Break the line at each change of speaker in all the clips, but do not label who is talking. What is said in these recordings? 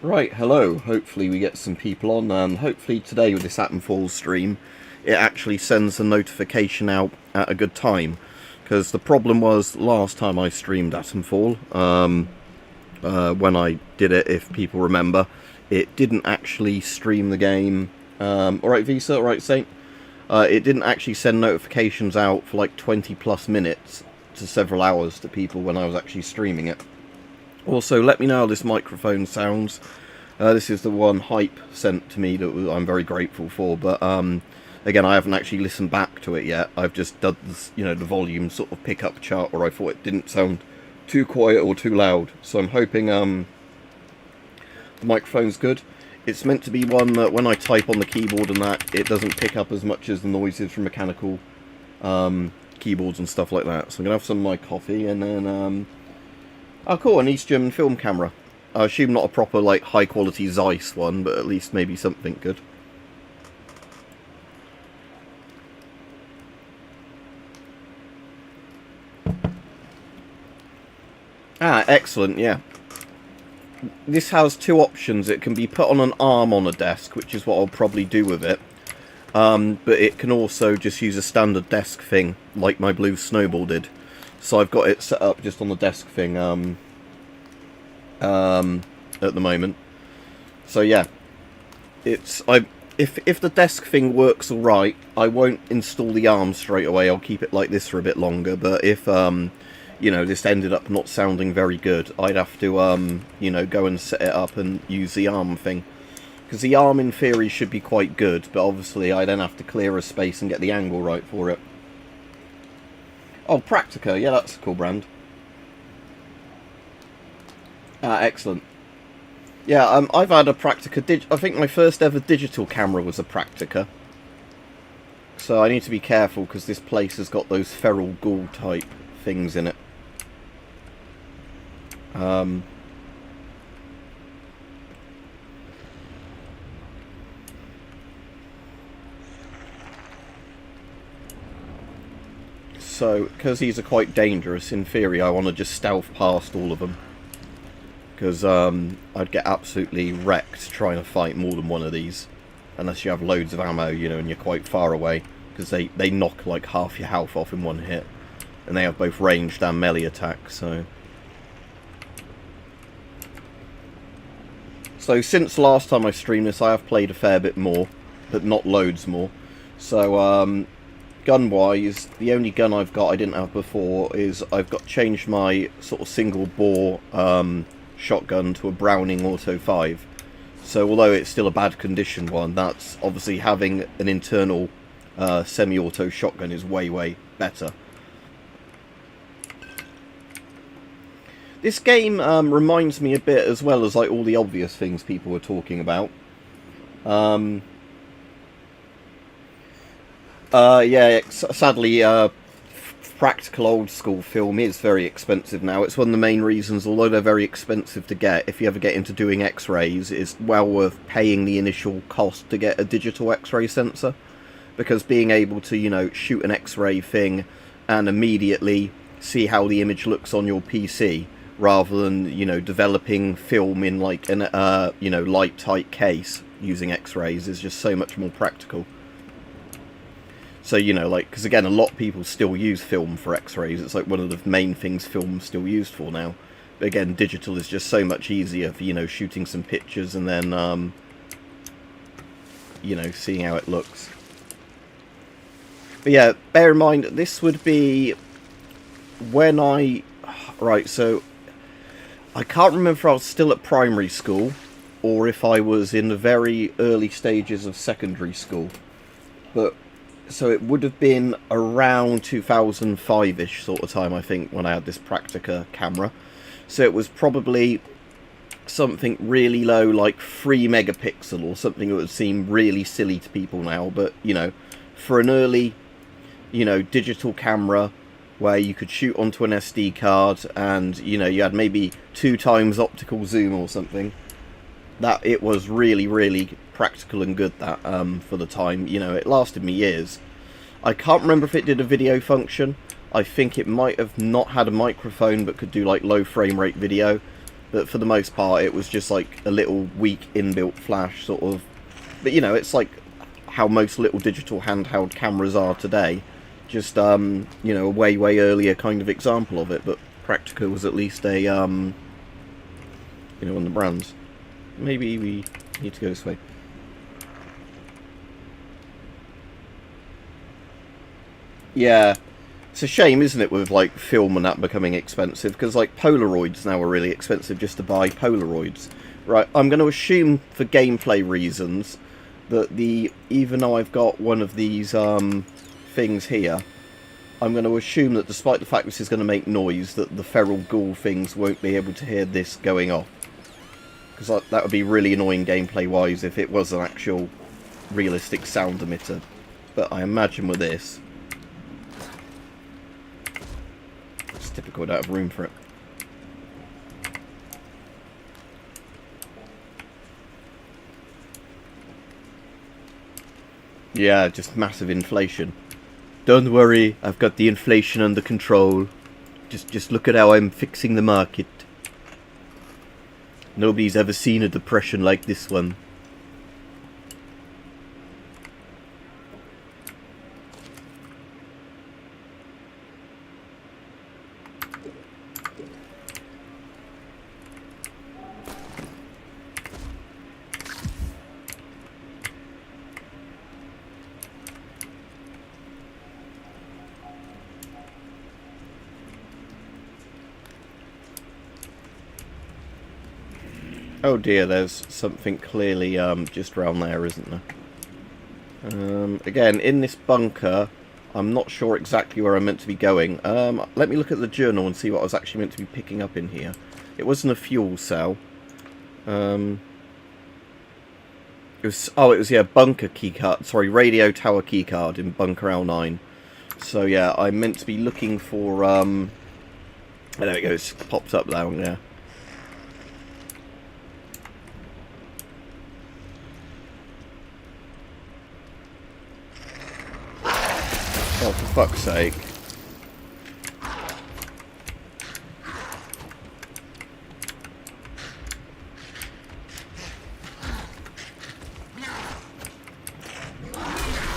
Right, hello. Hopefully we get some people on, and hopefully today with this Atomfall stream, it actually sends a notification out at a good time. Because the problem was last time I streamed Atomfall, when I did it, if people remember, it didn't actually stream the game. Alright, Visa, alright, Saint. It didn't actually send notifications out for like 20 plus minutes to several hours to people when I was actually streaming it. Also, let me know how this microphone sounds. This is the one Hype sent to me that I'm very grateful for, but again, I haven't actually listened back to it yet. I've just done this, the volume sort of pickup chart where I thought it didn't sound too quiet or too loud. So I'm hoping the microphone's good. It's meant to be one that when I type on the keyboard and that, it doesn't pick up as much as the noises from mechanical keyboards and stuff like that. So I'm going to have some of my coffee and then... oh cool, an East German film camera. I assume not a proper, like, high-quality Zeiss one, but at least maybe something good. Ah, excellent, yeah. This has two options. It can be put on an arm on a desk, which is what I'll probably do with it. But it can also just use a standard desk thing, like my blue Snowball did. So I've got it set up just on the desk thing at the moment. So yeah, if the desk thing works alright, I won't install the arm straight away. I'll keep it like this for a bit longer. But if this ended up not sounding very good, I'd have to go and set it up and use the arm thing. Because the arm in theory should be quite good, but obviously I then have to clear a space and get the angle right for it. Oh, Praktica, yeah, that's a cool brand. Ah, excellent. Yeah, I've had a Praktica. I think my first ever digital camera was a Praktica. So I need to be careful because this place has got those feral ghoul type things in it. So, because these are quite dangerous, in theory I want to just stealth past all of them. Because I'd get absolutely wrecked trying to fight more than one of these. Unless you have loads of ammo, and you're quite far away. Because they knock like half your health off in one hit. And they have both ranged and melee attacks, so... So since last time I streamed this, I have played a fair bit more. But not loads more. So, gun-wise, the only gun I've got I didn't have before is I've got changed my sort of single-bore shotgun to a Browning Auto 5. So although it's still a bad condition one, that's obviously having an internal semi-auto shotgun is way, way better. This game reminds me a bit, as well as like all the obvious things people were talking about. Yeah, sadly, practical old school film is very expensive now. It's one of the main reasons, although they're very expensive to get, if you ever get into doing x-rays, it's well worth paying the initial cost to get a digital x-ray sensor. Because being able to, shoot an x-ray thing and immediately see how the image looks on your PC, rather than, developing film in like an, light tight case using x-rays is just so much more practical. So, because again, a lot of people still use film for x-rays. It's like one of the main things film's still used for now. But again, digital is just so much easier for, shooting some pictures and then, seeing how it looks. But yeah, bear in mind, this would be when right, so I can't remember if I was still at primary school or if I was in the very early stages of secondary school. But so it would have been around 2005-ish sort of time, I think, when I had this Praktica camera. So it was probably something really low, like 3 megapixel or something that would seem really silly to people now. But, for an early, digital camera where you could shoot onto an SD card and, you had maybe 2 times optical zoom or something, that it was really, really practical and good that for the time. It lasted me years. I can't remember if it did a video function. I think it might have not had a microphone but could do like low frame rate video. but for the most part it was just like a little weak inbuilt flash sort of. But you know, it's like how most little digital handheld cameras are today. Just you know, a way earlier kind of example of it. But Praktica was at least a you know, one of the brands. Maybe we need to go this way. Yeah, it's a shame, isn't it, with like film and that becoming expensive, because like Polaroids now are really expensive just to buy Polaroids. Right, I'm going to assume for gameplay reasons that even though I've got one of these things here, I'm going to assume that despite the fact this is going to make noise, that the feral ghoul things won't be able to hear this going off. Because that would be really annoying gameplay wise if it was an actual realistic sound emitter. But I imagine with this, it's typical, I don't have room for it. Yeah, just massive inflation. Don't worry, I've got the inflation under control. Just look at how I'm fixing the market. Nobody's ever seen a depression like this one. Oh dear, there's something clearly just around there, isn't there? Again, in this bunker, I'm not sure exactly where I'm meant to be going. Let me look at the journal and see what I was actually meant to be picking up in here. It wasn't a fuel cell. It was bunker keycard. Sorry, radio tower keycard in bunker L9. So yeah, I'm meant to be looking for there we go. It's popped up down there. Oh, for fuck's sake.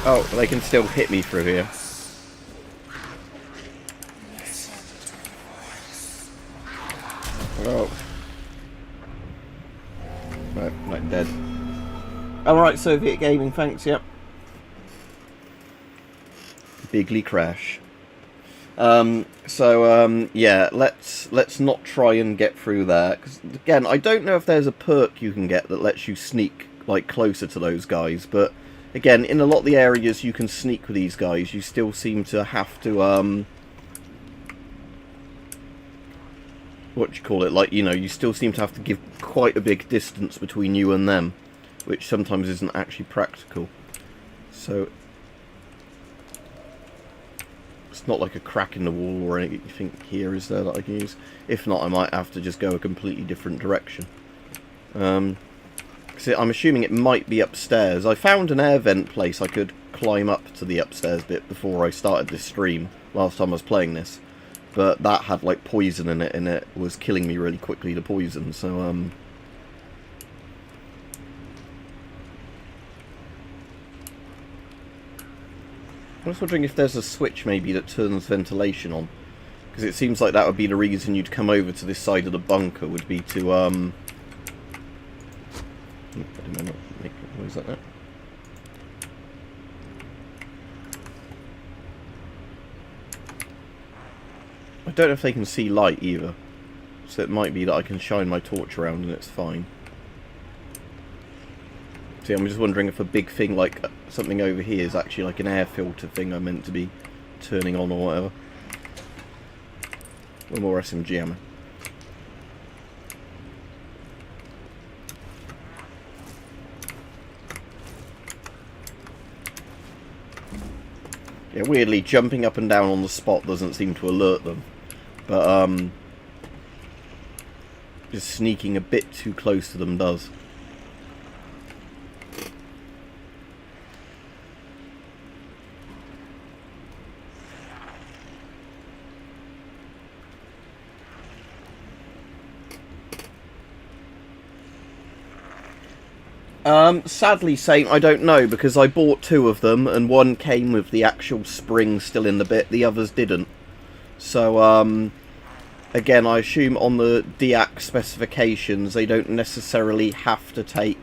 Oh, they can still hit me through here. Oh. Right, like dead. Alright, Soviet Gaming, thanks, yep. Bigly crash. Yeah, let's not try and get through there, because again, I don't know if there's a perk you can get that lets you sneak like closer to those guys, but again, in a lot of the areas you can sneak with these guys, you still seem to have to what do you call it, like, you know, you still seem to have to give quite a big distance between you and them, which sometimes isn't actually practical. So it's not like a crack in the wall or anything here, is there, that I can use? If not, I might have to just go a completely different direction. So I'm assuming it might be upstairs. I found an air vent place I could climb up to the upstairs bit before I started this stream, last time I was playing this. But that had like poison in it, and it was killing me really quickly, the poison, so I was wondering if there's a switch maybe that turns ventilation on, because it seems like that would be the reason you'd come over to this side of the bunker, would be to what is that now? I don't know if they can see light either, so it might be that I can shine my torch around and it's fine. See, I'm just wondering if a big thing like something over here is actually like an air filter thing I'm meant to be turning on or whatever. One more SMG ammo. Yeah, weirdly, jumping up and down on the spot doesn't seem to alert them. But, just sneaking a bit too close to them does. Sadly, Saint, I don't know, because I bought 2 of them, and one came with the actual spring still in the bit, the others didn't. So, again, I assume on the DIAC specifications, they don't necessarily have to take,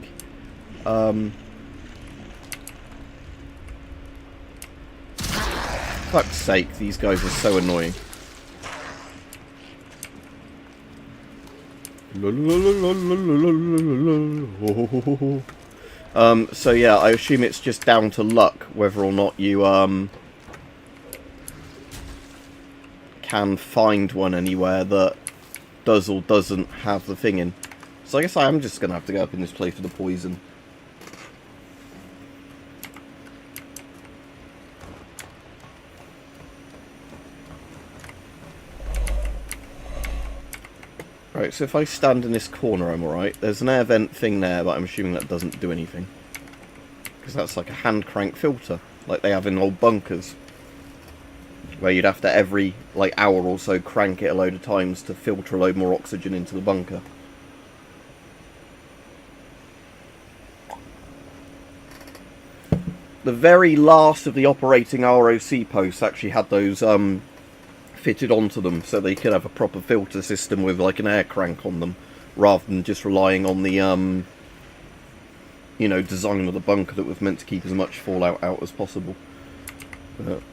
fuck's sake, these guys are so annoying. So yeah, I assume it's just down to luck whether or not you can find one anywhere that does or doesn't have the thing in. So I guess I am just gonna have to go up in this place for the poison. Right, so if I stand in this corner, I'm alright. There's an air vent thing there, but I'm assuming that doesn't do anything. Because that's like a hand crank filter, like they have in old bunkers. Where you'd have to every, like, hour or so crank it a load of times to filter a load more oxygen into the bunker. The very last of the operating ROC posts actually had those, fitted onto them so they could have a proper filter system with like an air crank on them rather than just relying on the you know, design of the bunker that was meant to keep as much fallout out as possible.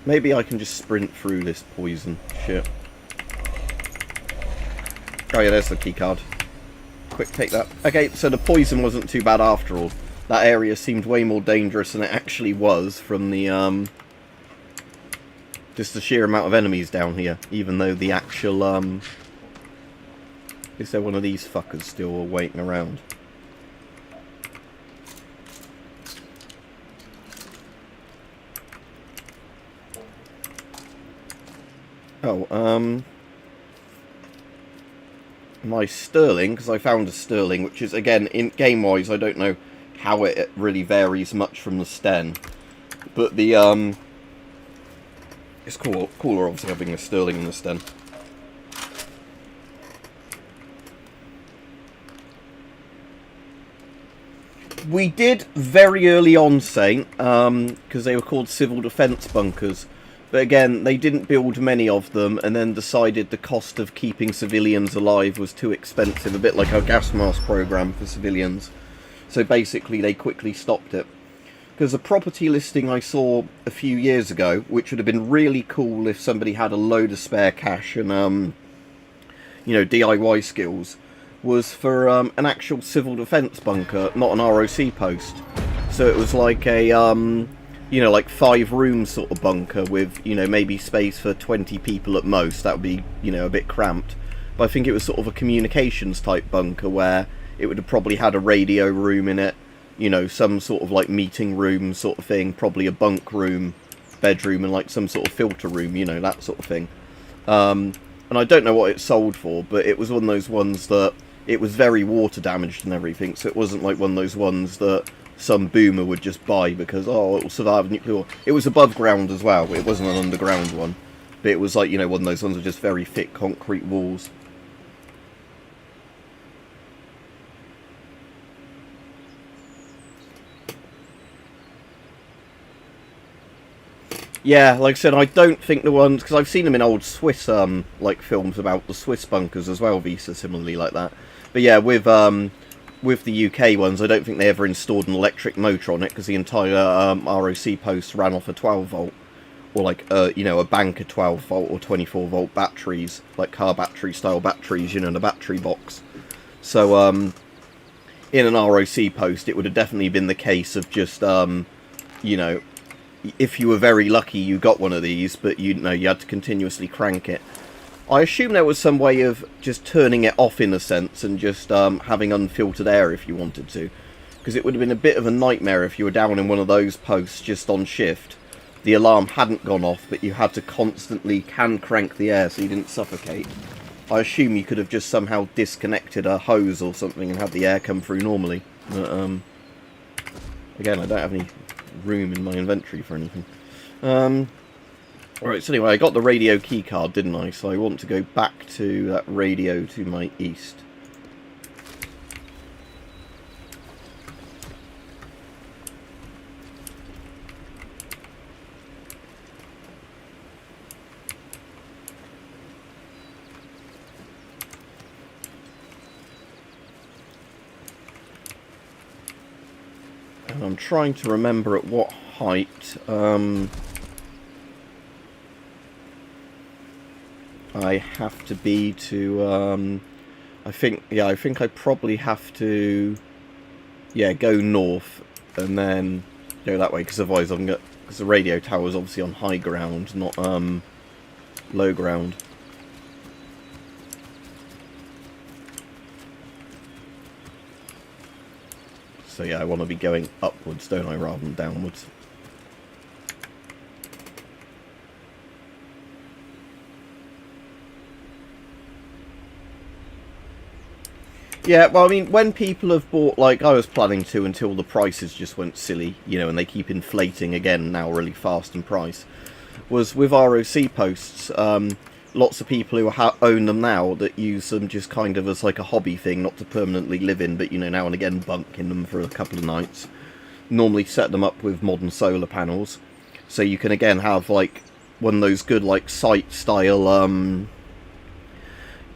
Maybe I can just sprint through this poison shit. Oh yeah, there's the key card. Quick, take that. Okay, so the poison wasn't too bad after all. That area seemed way more dangerous than it actually was from the just the sheer amount of enemies down here, even though the actual, is there one of these fuckers still waiting around? Oh, my Sterling, because I found a Sterling, which is, again, in game-wise, I don't know how it really varies much from the Sten, but the, it's cooler obviously having a Sterling in the Sten. We did very early on, Saint, because they were called civil defence bunkers. But again, they didn't build many of them and then decided the cost of keeping civilians alive was too expensive, a bit like our gas mask programme for civilians. So basically they quickly stopped it. Because a property listing I saw a few years ago, which would have been really cool if somebody had a load of spare cash and, you know, DIY skills, was for an actual civil defence bunker, not an ROC post. So it was like a, you know, like 5-room sort of bunker with, you know, maybe space for 20 people at most. That would be, you know, a bit cramped. But I think it was sort of a communications type bunker where it would have probably had a radio room in it. You know, some sort of like meeting room sort of thing, probably a bunk room, bedroom, and like some sort of filter room, you know, that sort of thing. And I don't know what it sold for, but it was one of those ones that it was very water damaged and everything, so it wasn't like one of those ones that some boomer would just buy because, oh, it'll survive nuclear war. It was above ground as well, it wasn't an underground one. But it was like, you know, one of those ones with just very thick concrete walls. Yeah, like I said, I don't think the ones, because I've seen them in old Swiss, like, films about the Swiss bunkers as well, Visa, similarly like that. But yeah, with the UK ones, I don't think they ever installed an electric motor on it, because the entire ROC post ran off a 12-volt, or like, you know, a bank of 12-volt or 24-volt batteries, like car battery-style batteries, you know, in a battery box. So, in an ROC post, it would have definitely been the case of just, you know, if you were very lucky you got one of these, but you know you had to continuously crank it. I assume there was some way of just turning it off in a sense and just having unfiltered air if you wanted to, because it would have been a bit of a nightmare if you were down in one of those posts just on shift. The alarm hadn't gone off, but you had to constantly hand crank the air so you didn't suffocate. I assume you could have just somehow disconnected a hose or something and had the air come through normally. But, again, I don't have any room in my inventory for anything. Alright, so anyway, I got the radio keycard, didn't I? So I want to go back to that radio to my east. And I'm trying to remember at what height I have to be to, I think I probably have to, go north and then go that way, because otherwise I'm going, because the radio tower is obviously on high ground, not low ground. So yeah, I want to be going upwards, don't I, rather than downwards. Yeah, well, I mean, when people have bought, like I was planning to until the prices just went silly, you know, and they keep inflating again now really fast in price, was with ROC posts. Lots of people who own them now that use them just kind of as like a hobby thing, not to permanently live in, but, you know, now and again bunk in them for a couple of nights. Normally set them up with modern solar panels. So you can again have like one of those good like site style,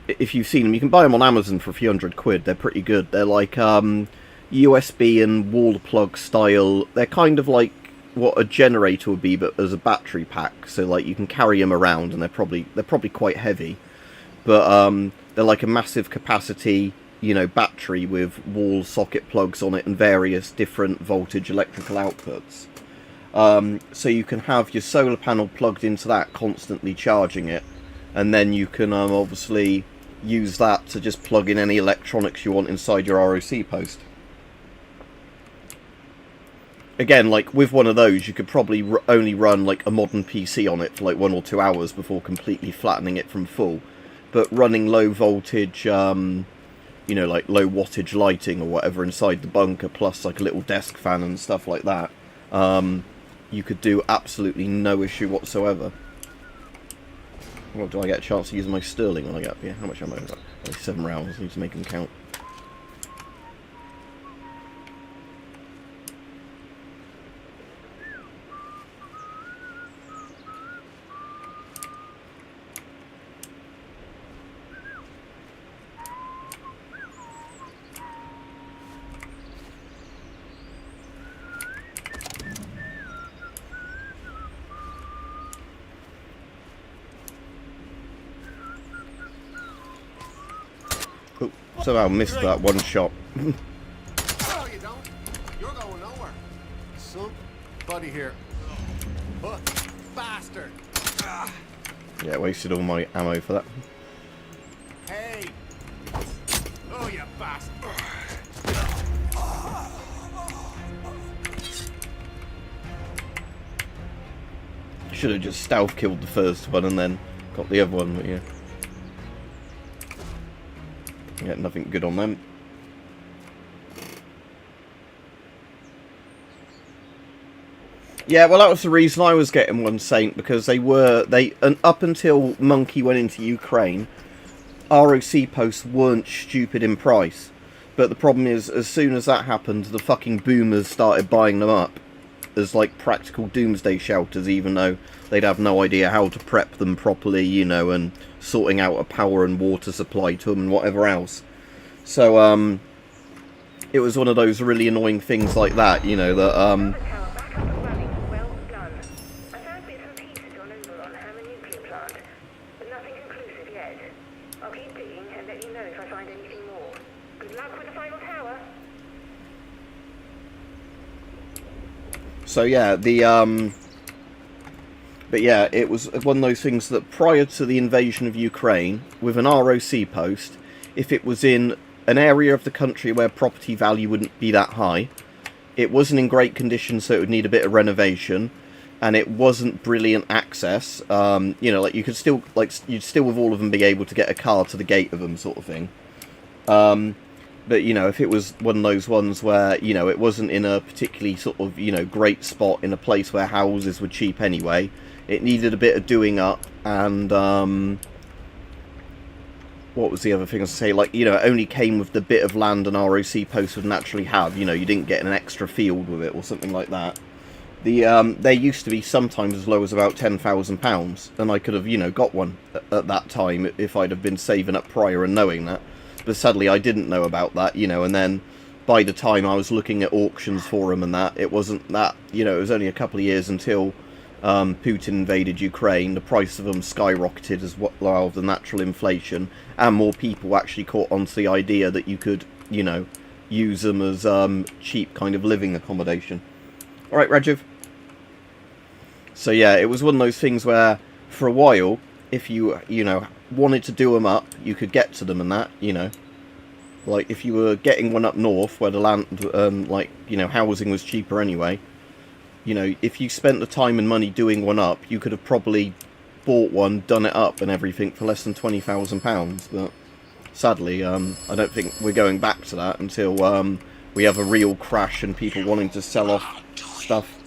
if you've seen them, you can buy them on Amazon for a few £100. They're pretty good. They're like USB and wall plug style. They're kind of like what a generator would be, but as a battery pack. So like you can carry them around, and they're probably quite heavy, but they're like a massive capacity, you know, battery with wall socket plugs on it and various different voltage electrical outputs. So you can have your solar panel plugged into that, constantly charging it, and then you can obviously use that to just plug in any electronics you want inside your ROC post. Again, like with one of those, you could probably only run like a modern PC on it for like 1 or 2 hours before completely flattening it from full. But running low voltage, you know, like low wattage lighting or whatever inside the bunker, plus like a little desk fan and stuff like that, you could do absolutely no issue whatsoever. What, do I get a chance to use my sterling when I get up here? How much ammo? Only 7 rounds. I need to make them count. Somehow missed that one shot.
No, you don't. You're going nowhere. Somebody here. Oh, bastard.
Yeah, wasted all my ammo for that.
Hey. Oh, you bastard.
Should have just stealth killed the first one and then got the other one, but yeah. Yeah, nothing good on them. Yeah, well, that was the reason I was getting one, Saint, because and up until Monkey went into Ukraine, ROC posts weren't stupid in price. But the problem is, as soon as that happened, the fucking boomers started buying them up as like practical doomsday shelters, even though they'd have no idea how to prep them properly, you know, and sorting out a power and water supply to them and whatever else. So it was one of those really annoying things like that, you know, that so yeah, but yeah, it was one of those things that prior to the invasion of Ukraine, with an ROC post, if it was in an area of the country where property value wouldn't be that high, it wasn't in great condition, so it would need a bit of renovation, and it wasn't brilliant access, you know, like you could still, like, you'd still with all of them be able to get a car to the gate of them, sort of thing. But, you know, if it was one of those ones where, you know, it wasn't in a particularly sort of, you know, great spot in a place where houses were cheap anyway, it needed a bit of doing up, and, what was the other thing I was to say? Like, you know, it only came with the bit of land an ROC post would naturally have, you know, you didn't get an extra field with it or something like that. They used to be sometimes as low as about £10,000, and I could have, you know, got one at that time if I'd have been saving up prior and knowing that. But sadly, I didn't know about that, you know, and then by the time I was looking at auctions for them and that, it wasn't that, you know, it was only a couple of years until Putin invaded Ukraine. The price of them skyrocketed as well as the natural inflation, and more people actually caught on to the idea that you could, you know, use them as cheap kind of living accommodation. Alright, Rajiv. So yeah, it was one of those things where, for a while, if you know, wanted to do them up, you could get to them and that, you know. Like, if you were getting one up north, where the land, like, you know, housing was cheaper anyway, you know, if you spent the time and money doing one up, you could have probably bought one, done it up and everything for less than £20,000, but sadly, I don't think we're going back to that until we have a real crash and people wanting to sell off stuff.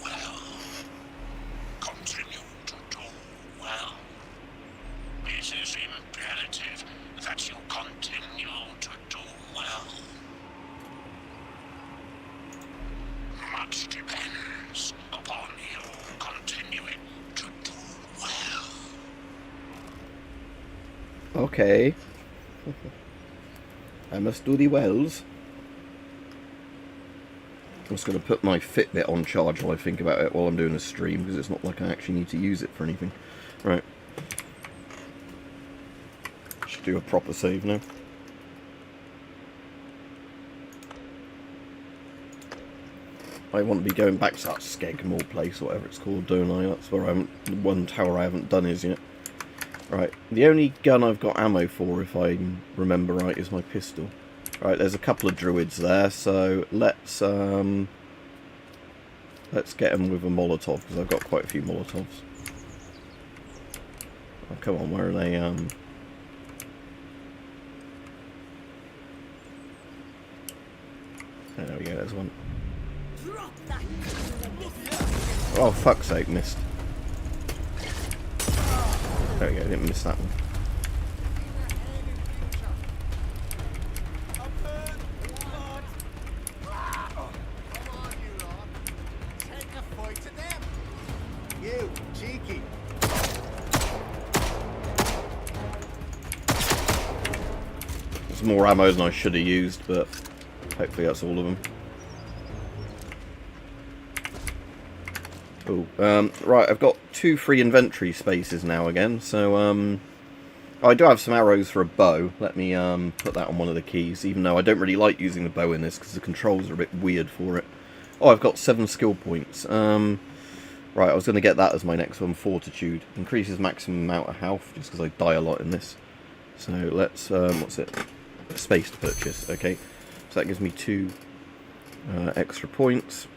Okay. I must do the wells. I'm just going to put my Fitbit on charge while I think about it while I'm doing a stream, because it's not like I actually need to use it for anything. Right. Should do a proper save now. I want to be going back to that Skegmore place, or whatever it's called, don't I? That's where one tower I haven't done is yet. Right, the only gun I've got ammo for, if I remember right, is my pistol. Right, there's a couple of druids there, so let's get them with a Molotov, because I've got quite a few Molotovs. Oh, come on, where are they? There we go, there's one. Oh, fuck's sake, missed. There we go, I didn't miss that one.
You, cheeky.
There's more ammo than I should have used, but hopefully that's all of them. Oh, right, I've got 2 free inventory spaces now again, so I do have some arrows for a bow. Let me put that on one of the keys, even though I don't really like using the bow in this because the controls are a bit weird for it. Oh, I've got 7 skill points. Right, I was going to get that as my next one, Fortitude. Increases maximum amount of health, just because I die a lot in this. So let's, what's it? Space to purchase, okay. So that gives me 2 extra points.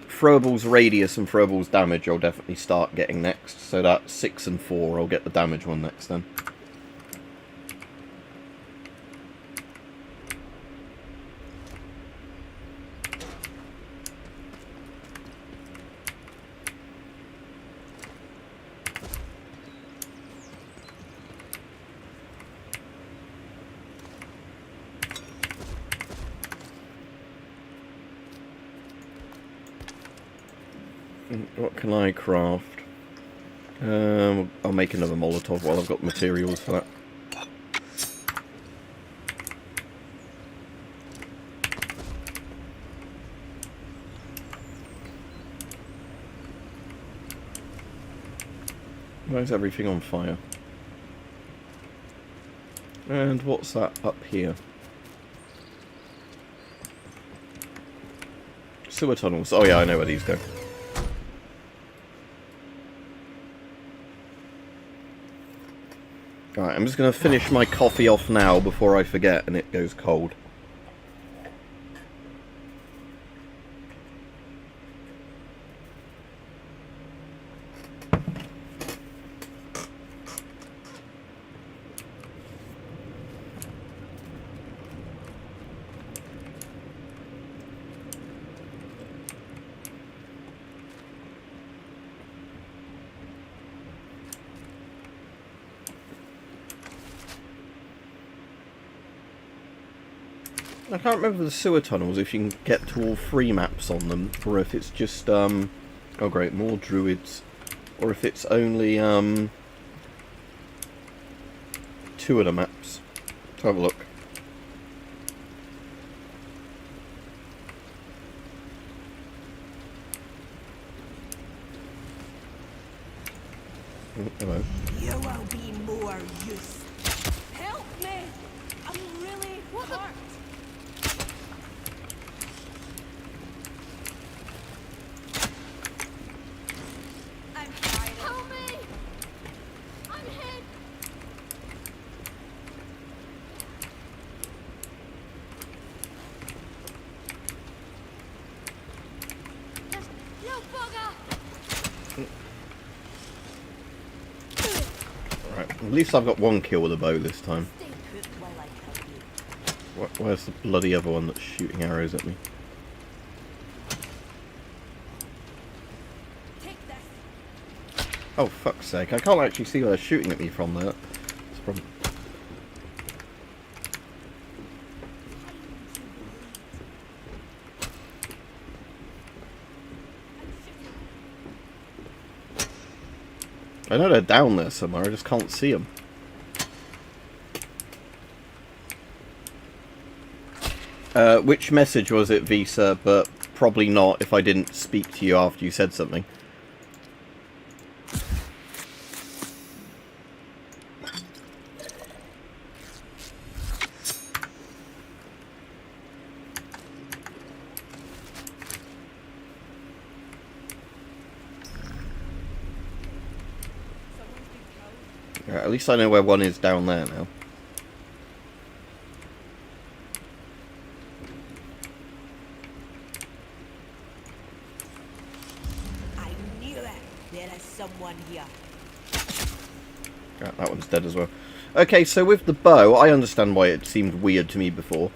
Throwables radius and throwables damage I'll definitely start getting next. So that's 6 and 4, I'll get the damage one next then. What can I craft? I'll make another Molotov while I've got materials for that. Why is everything on fire? And what's that up here? Sewer tunnels. Oh yeah, I know where these go. Alright, I'm just going to finish my coffee off now before I forget and it goes cold. I can't remember the sewer tunnels, if you can get to all 3 maps on them, or if it's just, oh great, more druids, or if it's only, 2 of the maps. Let's have a look. Hello.
You will be more use. Help me! I'm really hurt. I'm tired. Help me! I'm hit. You bugger!
Right, at least I've got one kill with a bow this time.
Stay put while I help you.
Where's the bloody other one that's shooting arrows at me?
Take this.
Oh, fuck's sake. I can't actually see where they're shooting at me from there. That's a problem. I know they're down there somewhere, I just can't see them. Which message was it, Visa? But probably not if I didn't speak to you after you said something. Right, at least I know where one is down there now.
I knew it. There is someone here.
Right, that one's dead as well. Okay, so with the bow, I understand why it seemed weird to me before.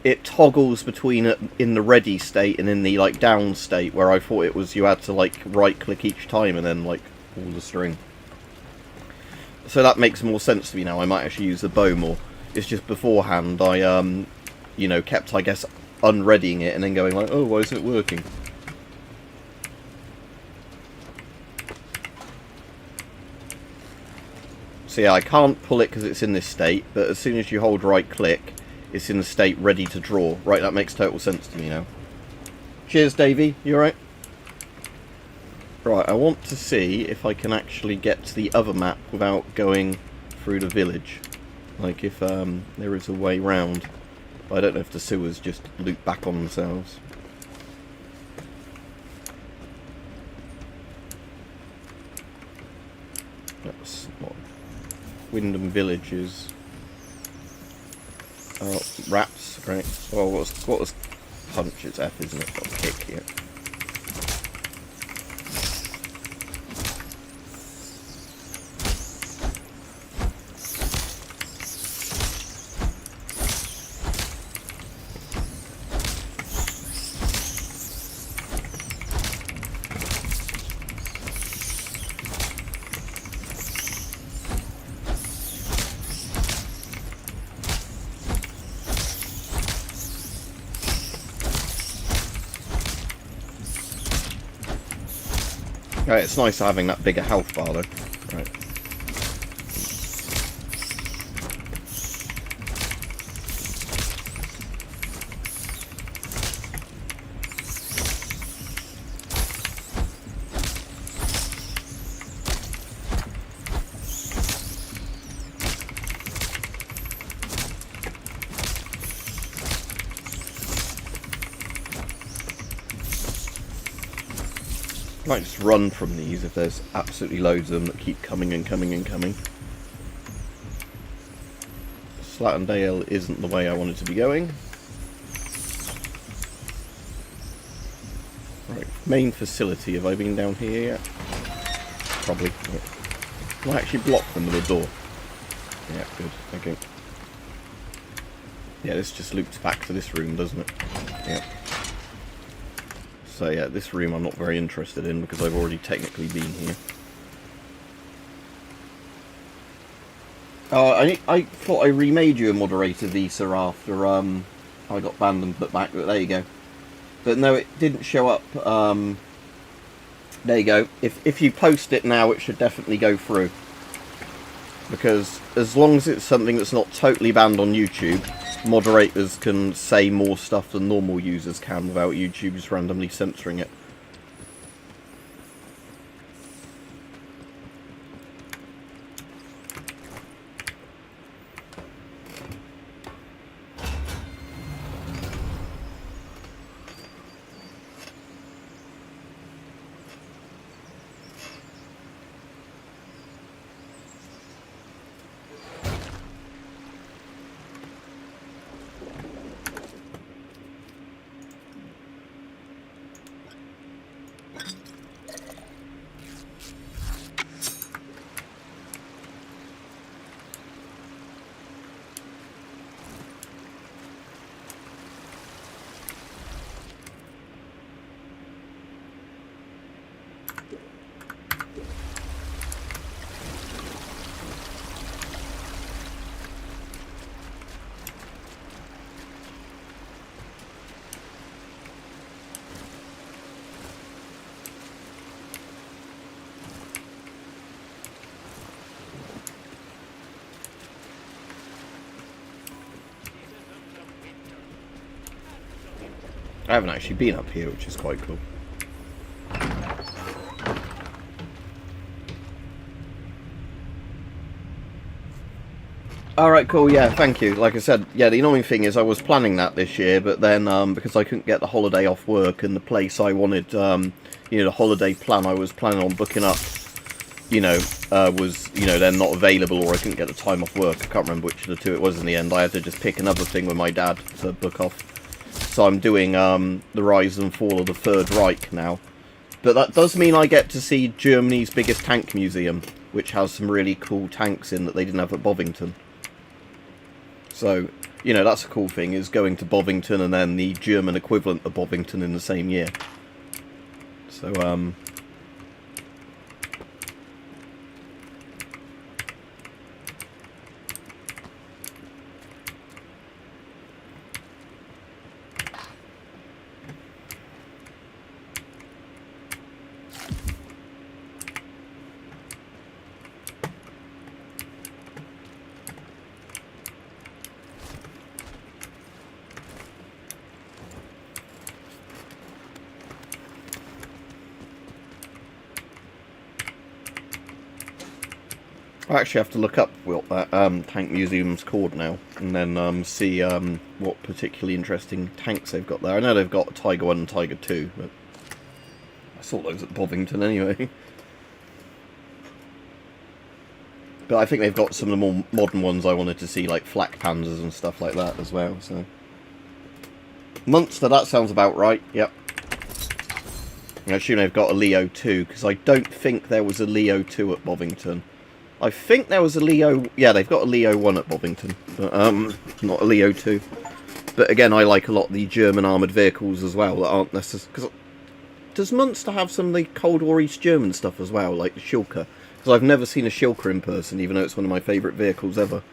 It toggles between it in the ready state and in the like down state, where I thought it was you had to like right click each time and then like pull the string. So that makes more sense to me now. I might actually use the bow more. It's just beforehand I you know, kept I guess unreadying it and then going like, oh, why isn't it working? So yeah, I can't pull it because it's in this state, but as soon as you hold right click, it's in the state ready to draw. Right, that makes total sense to me now. Cheers, Davey. You alright? Right, I want to see if I can actually get to the other map without going through the village. Like if there is a way round. I don't know if the sewers just loop back on themselves. That's what Wyndham Village is. Oh, rats, great. Well, what was punch? It's F, isn't it? Got a kick here. Right, it's nice having that bigger health bar though. Right. Might just run from these if there's absolutely loads of them that keep coming and coming and coming. Slatendale isn't the way I wanted to be going. Right, main facility. Have I been down here yet? Probably. Yeah. Can I actually block them with a door? Yeah, good. Okay. Yeah, this just loops back to this room, doesn't it? Yeah. So yeah, this room I'm not very interested in because I've already technically been here. Oh, I thought I remade you a moderator, Visa, after I got banned and put back, but there you go. But no, it didn't show up. There you go. If you post it now, it should definitely go through. Because as long as it's something that's not totally banned on YouTube, moderators can say more stuff than normal users can without YouTube just randomly censoring it. I haven't actually been up here, which is quite cool. Alright, cool, yeah, thank you. Like I said, yeah, the annoying thing is I was planning that this year, but then, because I couldn't get the holiday off work, and the place I wanted, you know, the holiday plan I was planning on booking up, you know, was, you know, then not available, or I couldn't get the time off work. I can't remember which of the two it was in the end. I had to just pick another thing with my dad to book off. So I'm doing, the rise and fall of the Third Reich now. But that does mean I get to see Germany's biggest tank museum, which has some really cool tanks in that they didn't have at Bovington. So, you know, that's a cool thing, is going to Bovington and then the German equivalent of Bovington in the same year. So, I actually have to look up what that tank museum's called now, and then see what particularly interesting tanks they've got there. I know they've got Tiger 1 and Tiger 2, but I saw those at Bovington anyway. But I think they've got some of the more modern ones I wanted to see, like flak panzers and stuff like that as well. So Munster, that sounds about right. Yep. I assume they've got a Leo 2, because I don't think there was a Leo 2 at Bovington. I think there was a Leo... Yeah, they've got a Leo 1 at Bovington, but not a Leo 2. But again, I like a lot of the German armoured vehicles as well that aren't necessarily... Does Munster have some of the Cold War East German stuff as well, like the Schilke? Because I've never seen a Schilke in person, even though it's one of my favourite vehicles ever.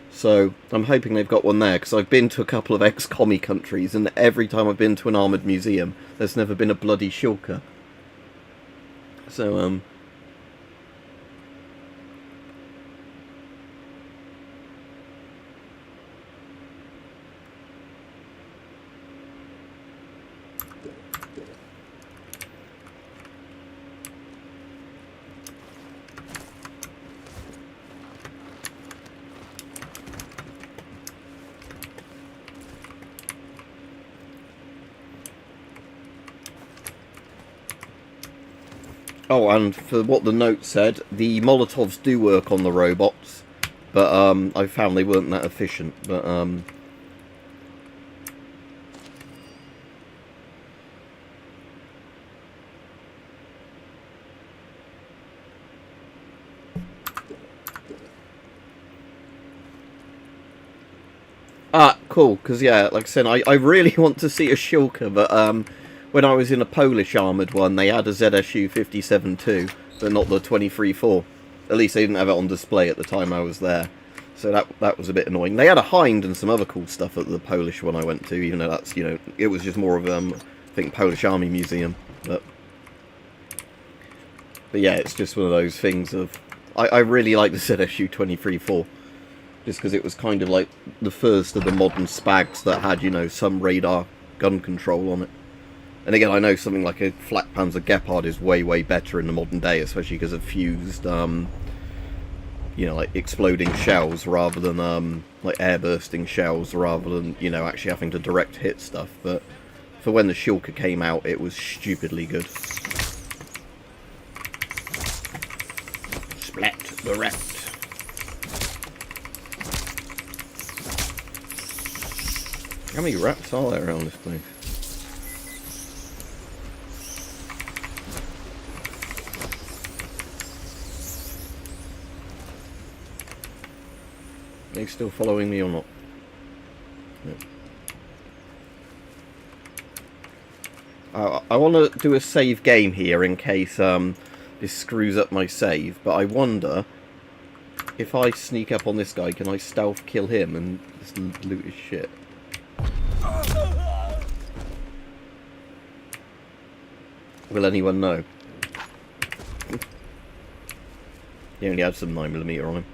So I'm hoping they've got one there, because I've been to a couple of ex-commie countries, and every time I've been to an armoured museum, there's never been a bloody Schilke. So, oh, and for what the note said, the Molotovs do work on the robots, but I found they weren't that efficient. But cool, because yeah, like I said, I really want to see a Schilke, but when I was in a Polish armoured one, they had a ZSU 57 too, but not the 23-4. At least they didn't have it on display at the time I was there. So that was a bit annoying. They had a Hind and some other cool stuff at the Polish one I went to, even though that's, you know, it was just more of, I think, Polish Army Museum. But yeah, it's just one of those things of... I really like the ZSU 23-4. Just because it was kind of like the first of the modern Spags that had, you know, some radar gun control on it. And again, I know something like a Flak Panzer Gepard is way, way better in the modern day, especially because of fused, you know, like exploding shells rather than, like air bursting shells rather than, you know, actually having to direct hit stuff. But for when the Schilke came out, it was stupidly good. Splat the rat. How many rats are there around this place? Are they still following me or not? No. I want to do a save game here in case this screws up my save, but I wonder if I sneak up on this guy, can I stealth kill him and just loot his shit? Will anyone know? He only had some 9mm on him.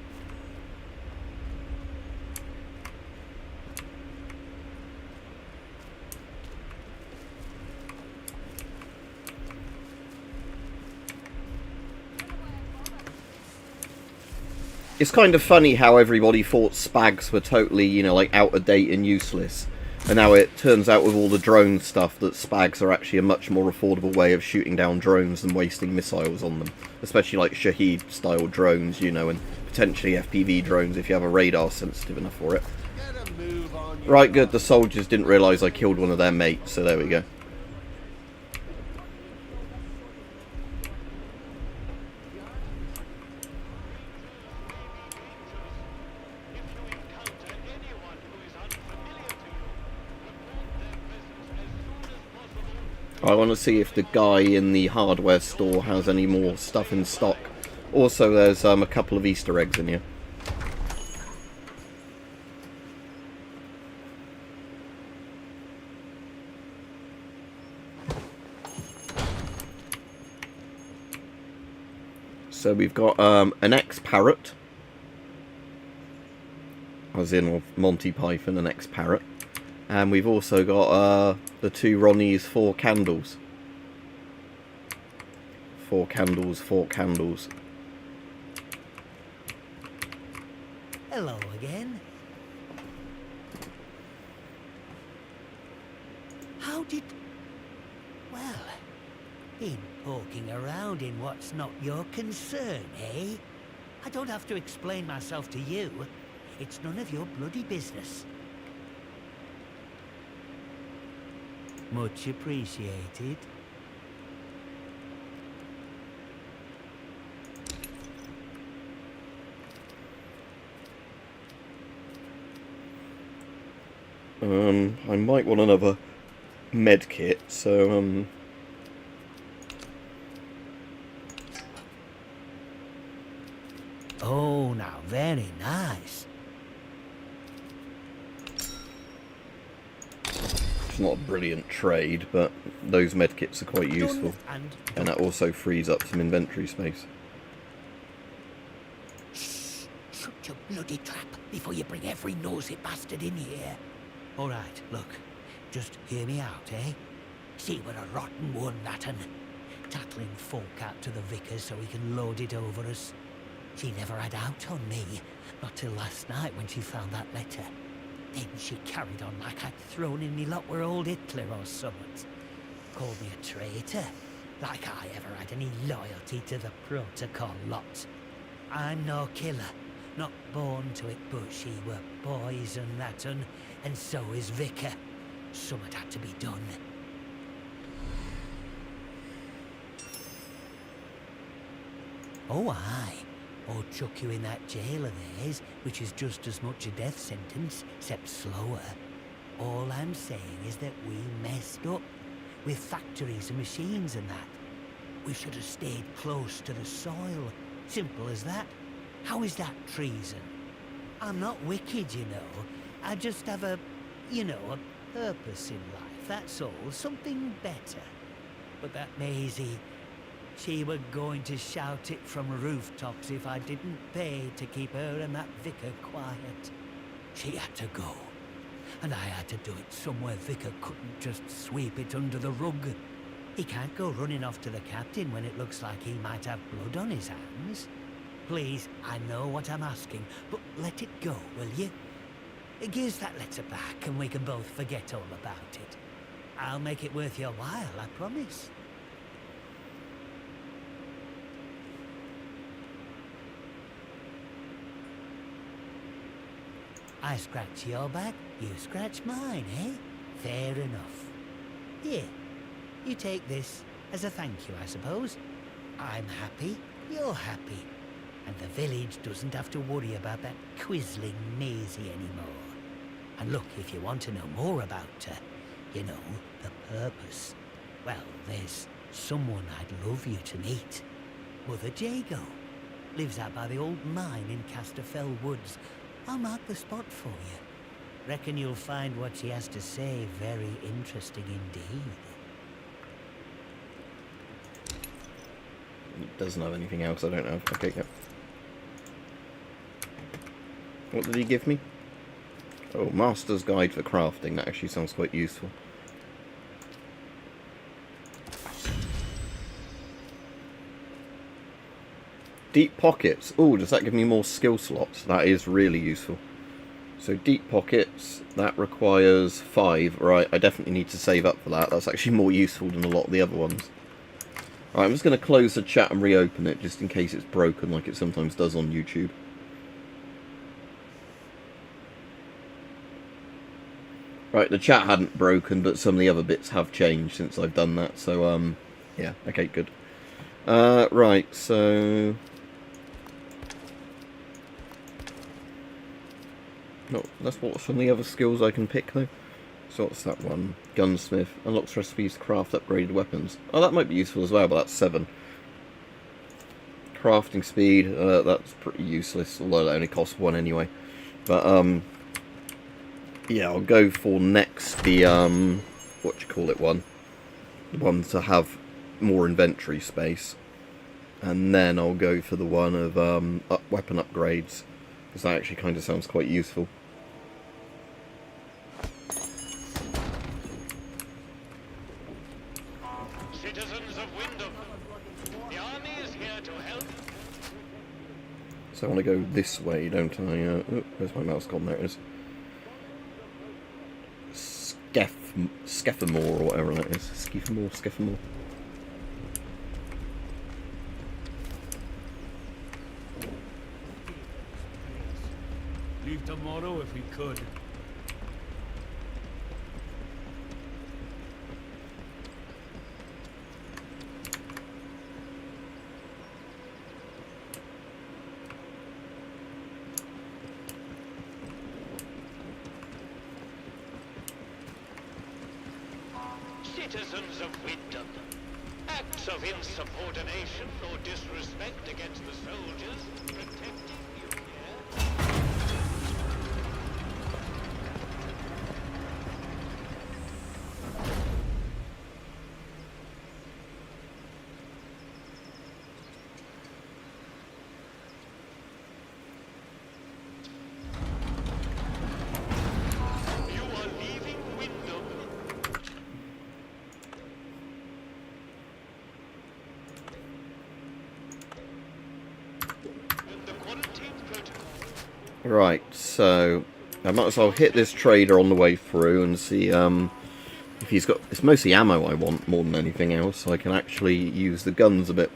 It's kind of funny how everybody thought spags were totally, you know, like out of date and useless. And now it turns out with all the drone stuff that spags are actually a much more affordable way of shooting down drones and wasting missiles on them. Especially like Shaheed style drones, you know, and potentially FPV drones if you have a radar sensitive enough for it.
Get a move on your
Right, good, the soldiers didn't realise I killed one of their mates, so there we go. I want to see if the guy in the hardware store has any more stuff in stock. Also, there's a couple of Easter eggs in here. So we've got an ex-parrot, as in Monty Python, an ex-parrot. And we've also got the two Ronnies, 4 candles. 4 candles, 4 candles.
Hello again. How did... Well, been poking around in what's not your concern, eh? I don't have to explain myself to you. It's none of your bloody business. Much appreciated.
I might want another med kit, so
Oh, now very nice.
it's not a brilliant trade, but those med kits are quite useful. And that also frees up some inventory space.
Shh! Shut your bloody trap before you bring every nosy bastard in here. All right, look, just hear me out, eh? See, we're a rotten one, that un. Tackling folk out to the vicar's so he can load it over us. She never had out on me, not till last night when she found that letter. Then she carried on like I'd thrown in me lot with old Hitler or something. Called me a traitor, like I ever had any loyalty to the protocol lot. I'm no killer, not born to it, but she were poison, that un, and so is Vicar. Something had to be done. Oh, aye. Or chuck you in that jail of theirs, which is just as much a death sentence, except slower. All I'm saying is that we messed up, with factories and machines and that. We should have stayed close to the soil. Simple as that. How is that treason? I'm not wicked, you know. I just have a, you know, a purpose in life, that's all. Something better. But that Maisie... she were going to shout it from rooftops if I didn't pay to keep her and that vicar quiet. She had to go. And I had to do it somewhere Vicar couldn't just sweep it under the rug. He can't go running off to the captain when it looks like he might have blood on his hands. Please, I know what I'm asking, but let it go, will you? Give us that letter back and we can both forget all about it. I'll make it worth your while, I promise. I scratch your back, you scratch mine, eh? Fair enough. Here, you take this as a thank you, I suppose. I'm happy, you're happy. And the village doesn't have to worry about that quizzling Maisie anymore. And look, if you want to know more about her, you know, the purpose, well, there's someone I'd love you to meet. Mother Jago. Lives out by the old mine in Casterfell Woods. I'll mark the spot for you. Reckon you'll find what she has to say very interesting indeed.
It doesn't have anything else, I don't know. Okay, yep. What did he give me? Oh, Master's Guide for Crafting. That actually sounds quite useful. Deep pockets. Oh, does that give me more skill slots? That is really useful. So deep pockets, that requires 5. Right, I definitely need to save up for that. That's actually more useful than a lot of the other ones. Right, I'm just going to close the chat and reopen it, just in case it's broken like it sometimes does on YouTube. Right, the chat hadn't broken, but some of the other bits have changed since I've done that. So, yeah, okay, good. Right, so... No, that's what's from the other skills I can pick, though. So what's that one? Gunsmith. Unlocks recipes to craft upgraded weapons. Oh, that might be useful as well, but that's 7. Crafting speed, that's pretty useless, although that only costs 1 anyway. But, yeah, I'll go for next the, one. The one to have more inventory space. And then I'll go for the one of, weapon upgrades. Because that actually kind of sounds quite useful.
Citizens of Wyndham, the army is here to help.
So I want to go this way, don't I? Oh, where's my mouse gone? There it is. Skeffamore, or whatever that is. Skeffamore.
Leave tomorrow if we could. Citizens of Wyndham, acts of insubordination or disrespect against the soldiers protecting you here. You are leaving Wyndham. And the quarantine protocol.
Right, so I might as well hit this trader on the way through and see if he's got... It's mostly ammo I want more than anything else, so I can actually use the guns a bit.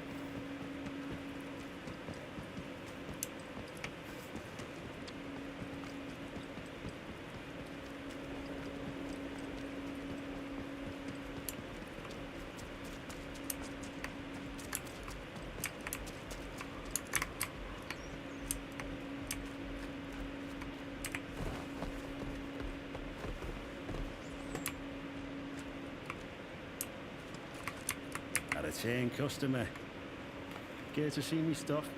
Had a chain customer. Care to see me stuff?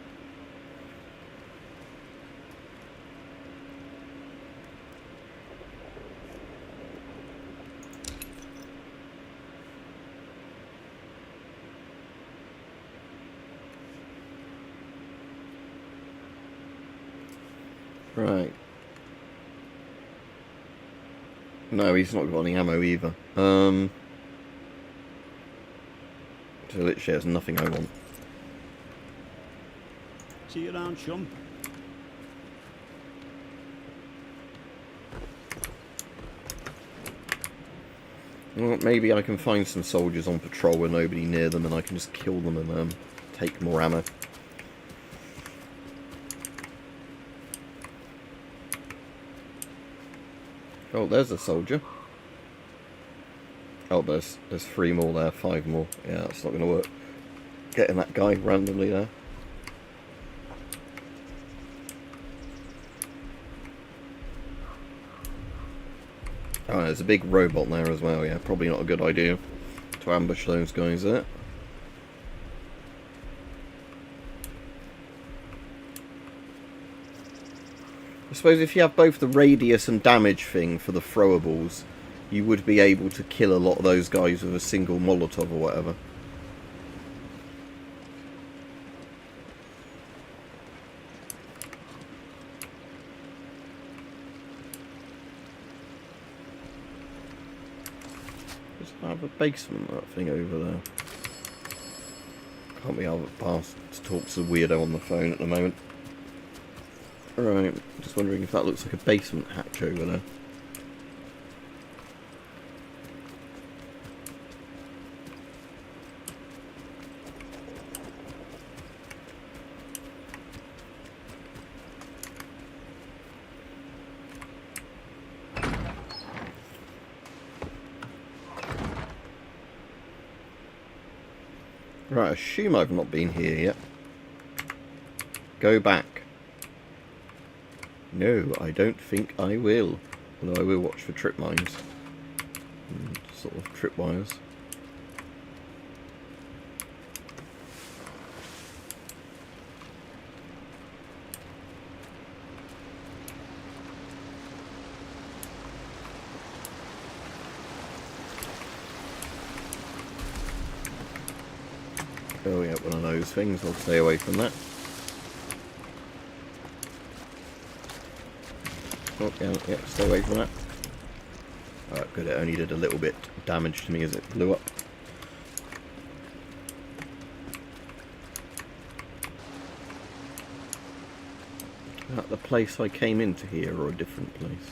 Right. No, he's not got any ammo either. So literally has nothing I want.
See you around, chum.
Well, maybe I can find some soldiers on patrol with nobody near them and I can just kill them and take more ammo. Oh, there's a soldier. Oh, there's 3 more there, 5 more. Yeah, that's not going to work. Getting that guy randomly there. Oh, there's a big robot there as well. Yeah, probably not a good idea to ambush those guys there. I suppose if you have both the radius and damage thing for the throwables, you would be able to kill a lot of those guys with a single Molotov or whatever. Does it have a basement, that thing over there? Can't be asked to talk to the weirdo on the phone at the moment. Right, just wondering if that looks like a basement hatch over there. Right, I assume I've not been here yet. Go back. No, I don't think I will. Although I will watch for trip mines. And sort of tripwires. Oh yeah, one of those things. I'll stay away from that. Oh yeah, stay away from that. Alright, good. It only did a little bit damage to me as it blew up. Is that the place I came into here, or a different place?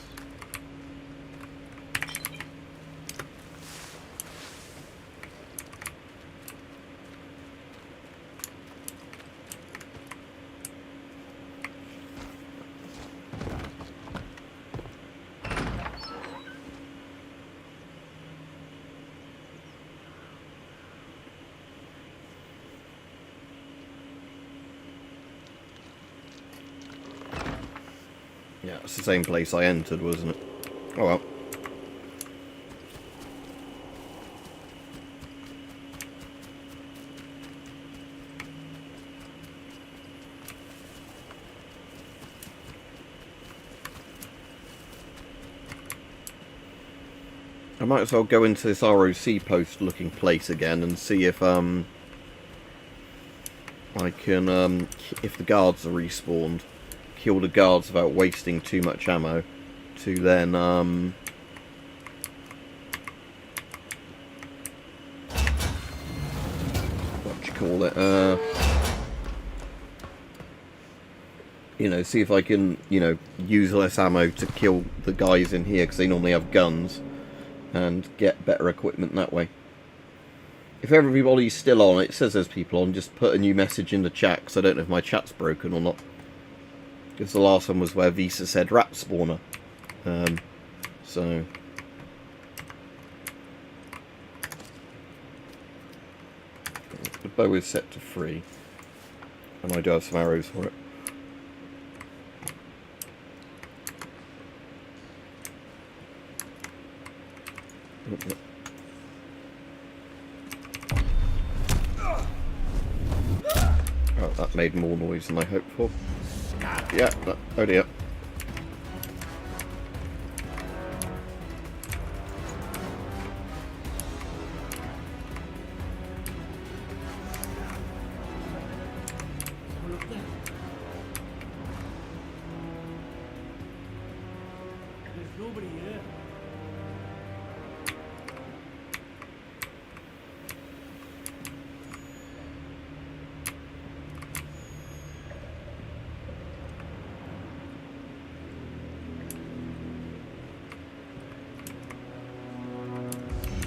Yeah, it's the same place I entered, wasn't it? Oh well. I might as well go into this ROC post looking place again and see if I can if the guards are respawned, kill the guards without wasting too much ammo to then what do you call it, you know, see if I can, you know, use less ammo to kill the guys in here because they normally have guns, and get better equipment that way. If everybody's still on, it says there's people on, just put a new message in the chat, because I don't know if my chat's broken or not. Because the last one was where Visa said rat spawner. So... the bow is set to 3. And I do have some arrows for it. Oh, that made more noise than I hoped for. Yeah, oh dear.
There's nobody here.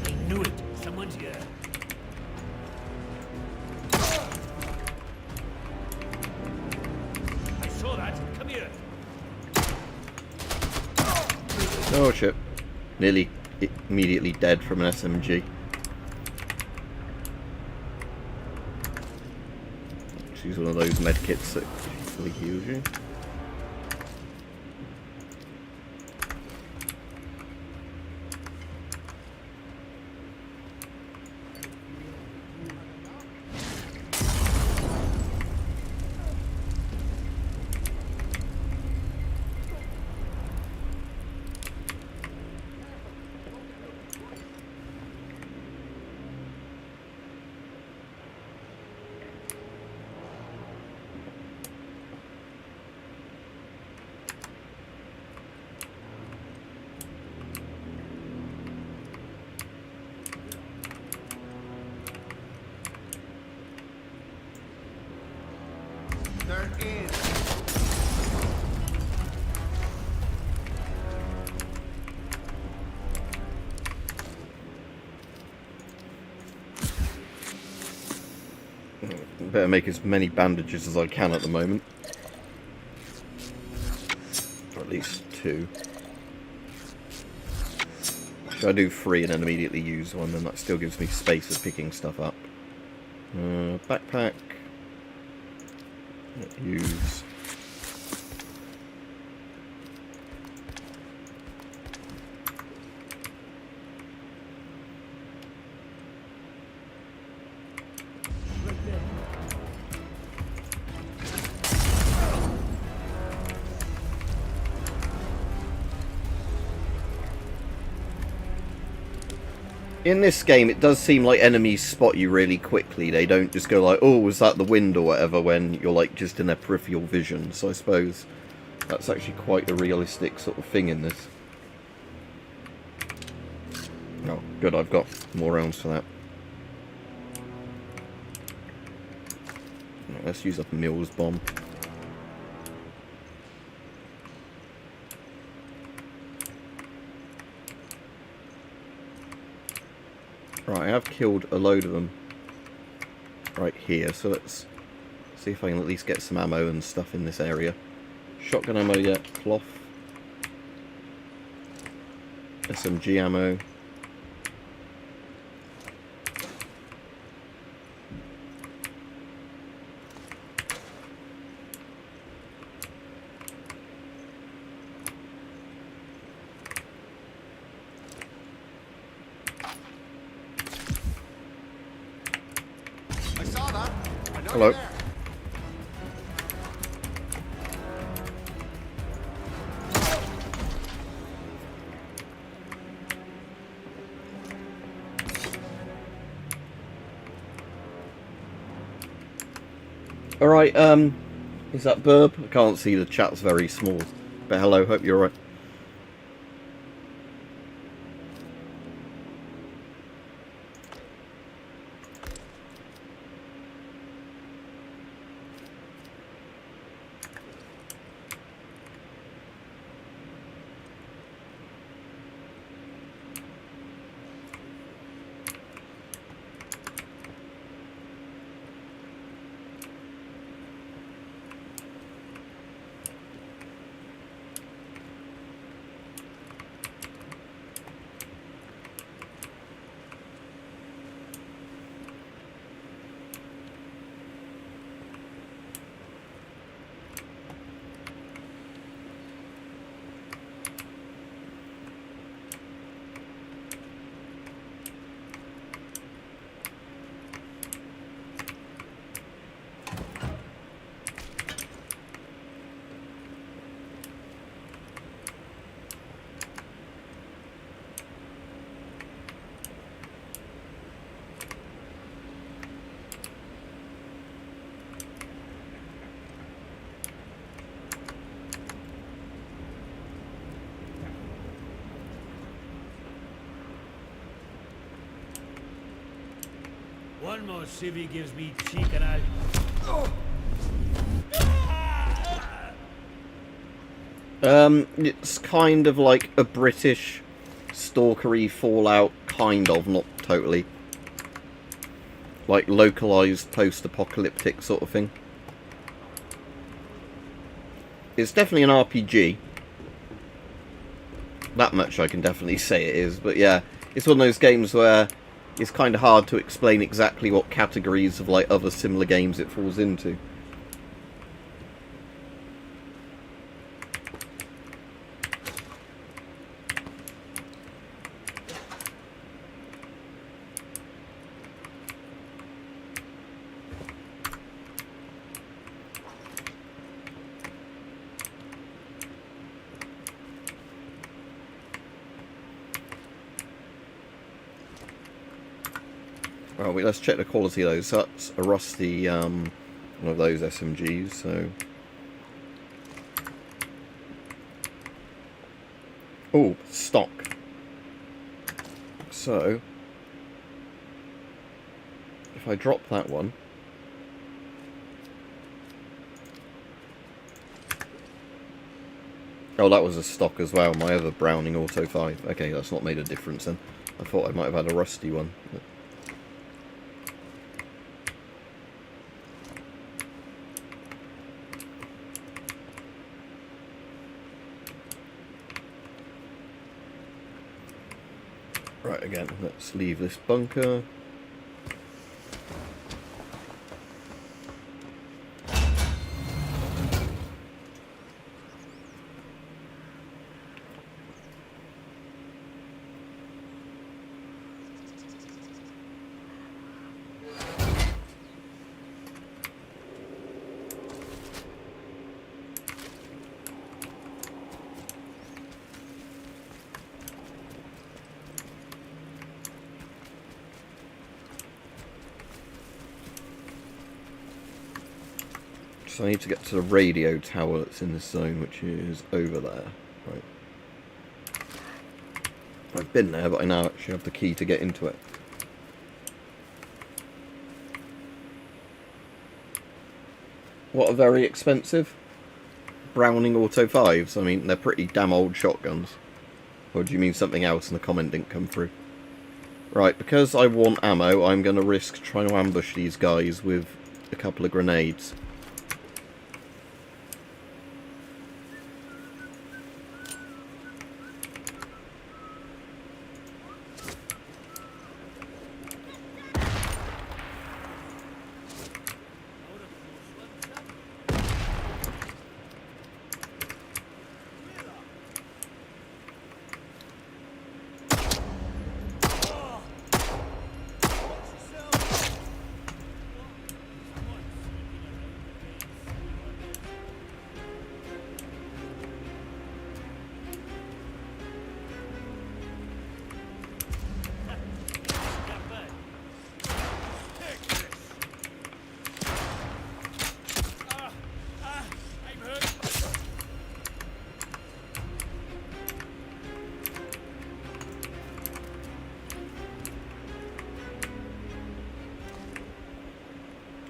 I knew it. Someone's here.
I saw that. Come here.
Oh shit. Nearly immediately dead from an SMG. She's one of those medkits that really heals you.
There is.
Better make as many bandages as I can at the moment. Or at least 2. Should I do 3 and then immediately use one? Then that still gives me space for picking stuff up. Backpack. Use. In this game, it does seem like enemies spot you really quickly. They don't just go like, oh, was that the wind or whatever, when you're like just in their peripheral vision. So I suppose that's actually quite a realistic sort of thing in this. Oh, good, I've got more rounds for that. Let's use up a Mills bomb. Right, I have killed a load of them right here, so let's see if I can at least get some ammo and stuff in this area. Shotgun ammo yet, cloth. SMG ammo.
I saw that. I know
Hello.
you're there.
Alright, is that Burb? I can't see, the chat's very small. But hello, hope you're alright.
One more civvy gives me cheek and I'll...
It's kind of like a British stalkery Fallout, kind of, not totally. Like localized post-apocalyptic sort of thing. It's definitely an RPG. That much I can definitely say it is, but yeah, it's one of those games where it's kind of hard to explain exactly what categories of like other similar games it falls into. Well, let's check the quality of those. So that's a rusty one of those SMGs, so... Oh, stock. So, if I drop that one, Oh, that was a stock as well. My other Browning Auto 5. Okay, that's not made a difference then. I thought I might have had a rusty one. But... Right, again, let's leave this bunker. So I need to get to the radio tower that's in this zone, which is over there. Right. I've been there, but I now actually have the key to get into it. What are very expensive? Browning Auto 5s. I mean, they're pretty damn old shotguns. Or do you mean something else and the comment didn't come through? Right, because I want ammo, I'm going to risk trying to ambush these guys with a couple of grenades.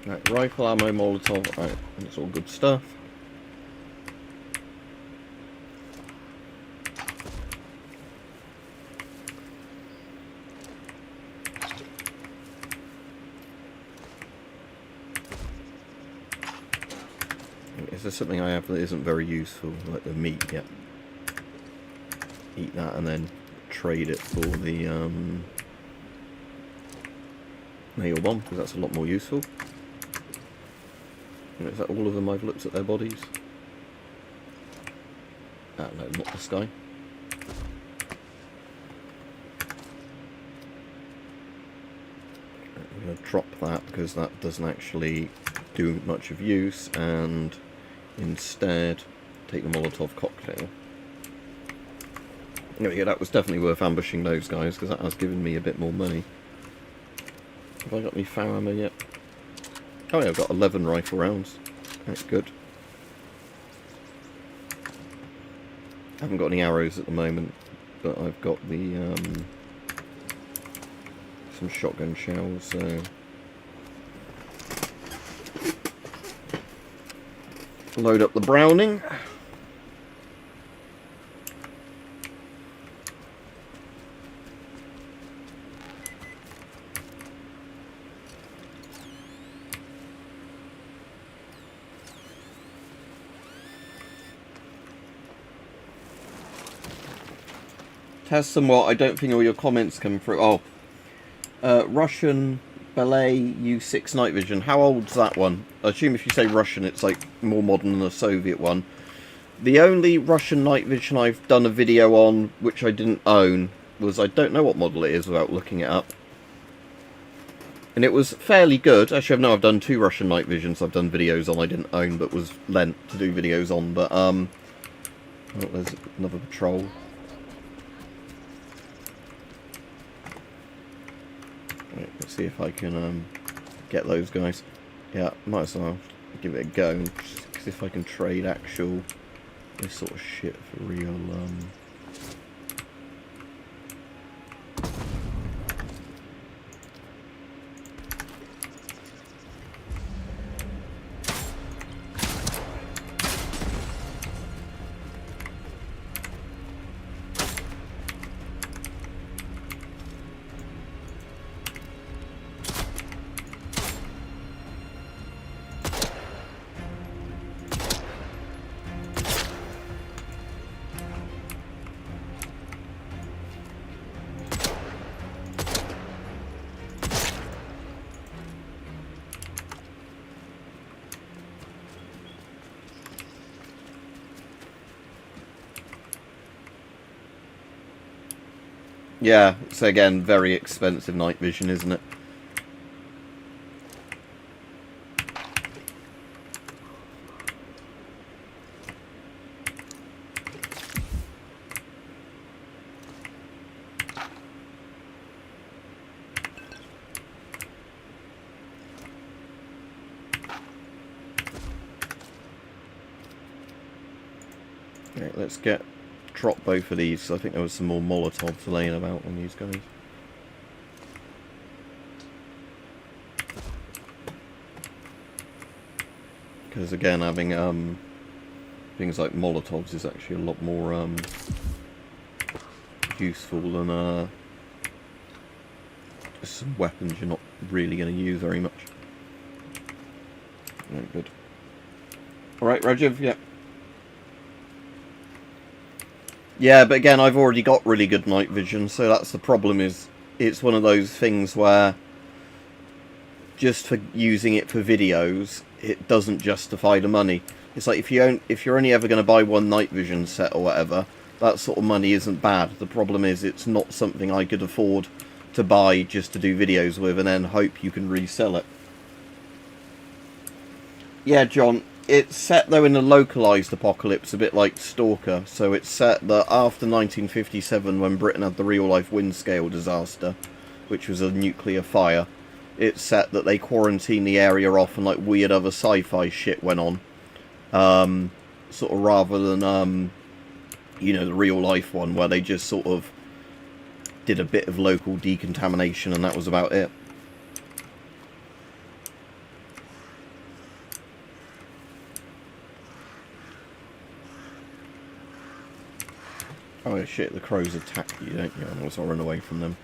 Right, rifle ammo, Molotov, right, that's all good stuff. Is there something I have that isn't very useful, like the meat? Yeah. Eat that and then trade it for the nail bomb, because that's a lot more useful. Is that all of them? I've looked at their bodies. Ah, no, not this guy. I'm going to drop that because that doesn't actually do much of use, and instead take the Molotov cocktail. There we go, that was definitely worth ambushing those guys because that has given me a bit more money. Have I got any FAO ammo yet? Oh yeah, I've got 11 rifle rounds. That's good. I haven't got any arrows at the moment, but I've got the some shotgun shells, so load up the Browning. Has somewhat, I don't think all your comments come through. Oh, Russian Ballet U6 night vision. How old's that one? I assume if you say Russian, it's like more modern than the Soviet one. The only Russian night vision I've done a video on, which I didn't own, was, I don't know what model it is without looking it up. And it was fairly good. Actually, I've done 2 Russian night visions I've done videos on I didn't own, but was lent to do videos on. But, oh, there's another patrol. Right, let's see if I can get those guys. Yeah, might as well give it a go, because if I can trade actual this sort of shit for real Yeah, so again, very expensive night vision, isn't it? Okay, let's drop both of these. So I think there was some more Molotovs laying about on these guys. Because again, having things like Molotovs is actually a lot more useful than just some weapons you're not really going to use very much. Very good. Alright, Rajiv, yeah. Yeah, but again, I've already got really good night vision, so that's the problem. Is it's one of those things where just for using it for videos, it doesn't justify the money. It's like if you're only ever going to buy one night vision set or whatever, that sort of money isn't bad. The problem is it's not something I could afford to buy just to do videos with and then hope you can resell it. Yeah, John, it's set though in a localised apocalypse, a bit like Stalker. So it's set that after 1957, when Britain had the real-life Windscale disaster, which was a nuclear fire, it's set that they quarantined the area off and like weird other sci-fi shit went on. Sort of rather than, you know, the real-life one where they just sort of did a bit of local decontamination and that was about it. Oh shit, the crows attack you, don't you? And also run away from them.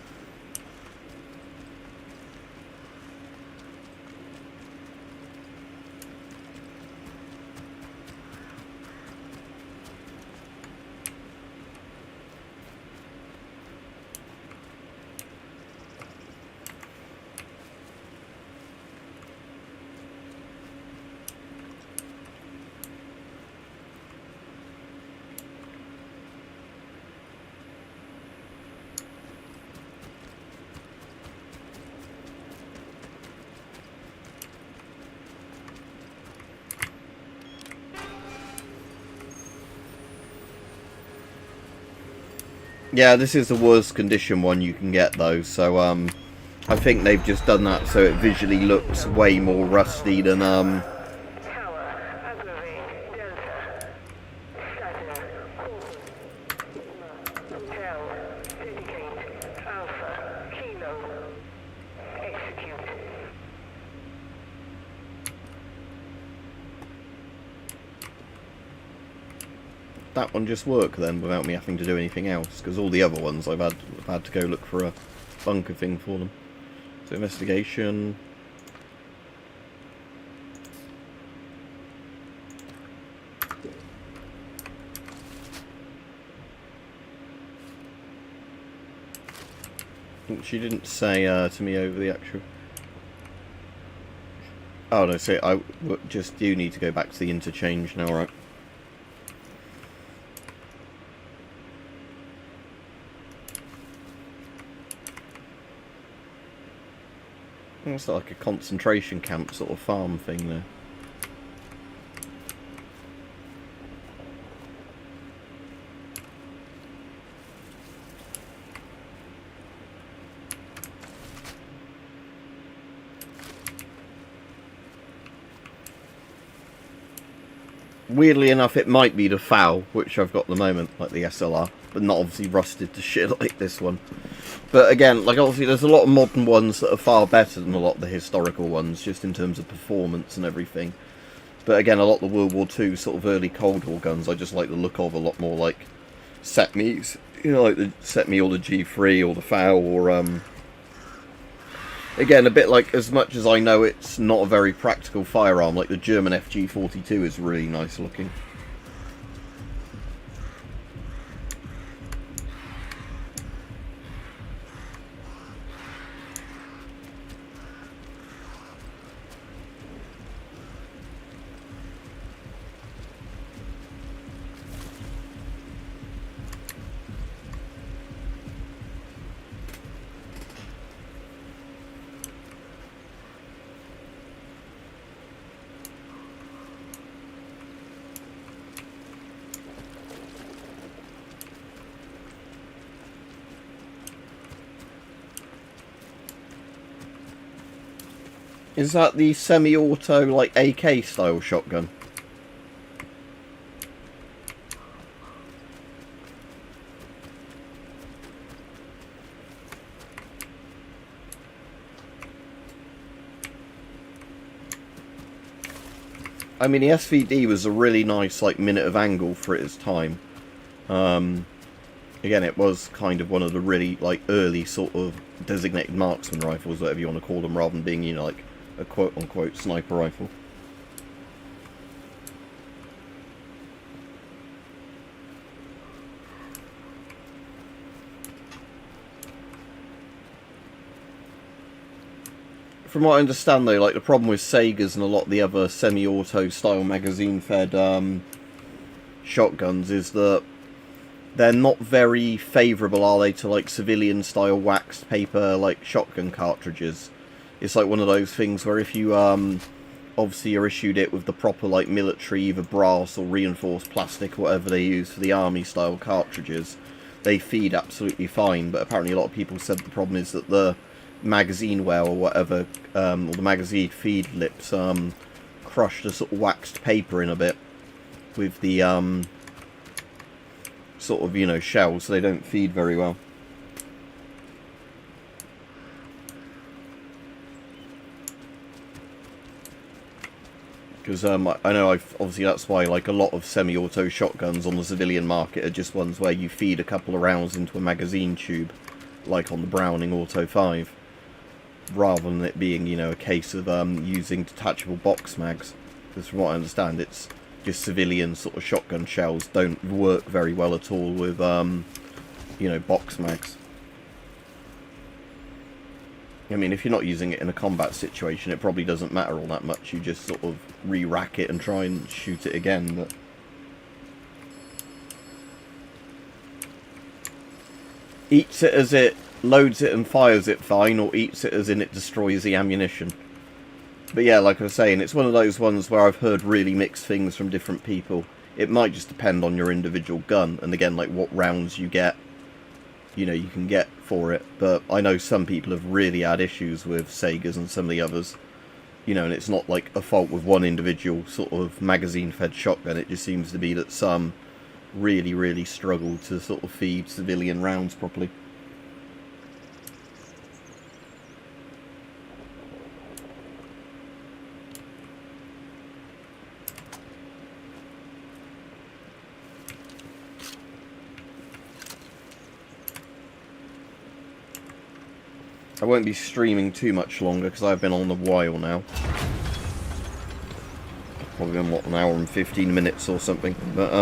Yeah, this is the worst condition one you can get though, so I think they've just done that so it visually looks way more rusty than that one just work then without me having to do anything else, because all the other ones I've had to go look for a bunker thing for them. So investigation. I think she didn't say to me over the actual. Oh no, so I just do need to go back to the interchange now, right? It's like a concentration camp sort of farm thing there. Weirdly enough, it might be the FAL, which I've got at the moment, like the SLR, but not obviously rusted to shit like this one. But again, like obviously there's a lot of modern ones that are far better than a lot of the historical ones, just in terms of performance and everything. But again, a lot of the World War II sort of early Cold War guns I just like the look of a lot more like Setme's, you know, like the Setme or the G3 or the FAL or again, a bit like, as much as I know it's not a very practical firearm, like the German FG42 is really nice looking. Is that the semi-auto, like, AK style shotgun? I mean, the SVD was a really nice, like, minute of angle for its time. Again, it was kind of one of the really, like, early sort of designated marksman rifles, whatever you want to call them, rather than being, you know, like, a quote-unquote sniper rifle. From what I understand, though, like, the problem with Sega's and a lot of the other semi-auto style magazine-fed shotguns is that they're not very favourable, are they, to, like, civilian-style waxed paper, like, shotgun cartridges. It's like one of those things where if you, obviously are issued it with the proper, like, military, either brass or reinforced plastic or whatever they use for the army-style cartridges, they feed absolutely fine, but apparently a lot of people said the problem is that the magazine well or whatever, or the magazine feed lips, crush the sort of waxed paper in a bit with the, sort of, you know, shells, so they don't feed very well. Because I know obviously that's why, like, a lot of semi-auto shotguns on the civilian market are just ones where you feed a couple of rounds into a magazine tube, like on the Browning Auto 5, rather than it being, you know, a case of using detachable box mags. Because from what I understand, it's just civilian sort of shotgun shells don't work very well at all with, you know, box mags. I mean, if you're not using it in a combat situation, it probably doesn't matter all that much. You just sort of re-rack it and try and shoot it again, but eats it as it loads it and fires it fine, or eats it as in it destroys the ammunition. But yeah, like I was saying, it's one of those ones where I've heard really mixed things from different people. It might just depend on your individual gun, and again, like what rounds you get, you know, you can get for it. But I know some people have really had issues with Segas and some of the others, you know, and it's not like a fault with one individual sort of magazine-fed shotgun. It just seems to be that some really, really struggle to sort of feed civilian rounds properly. I won't be streaming too much longer because I've been on a while now. Probably been, what, an hour and 15 minutes or something. But,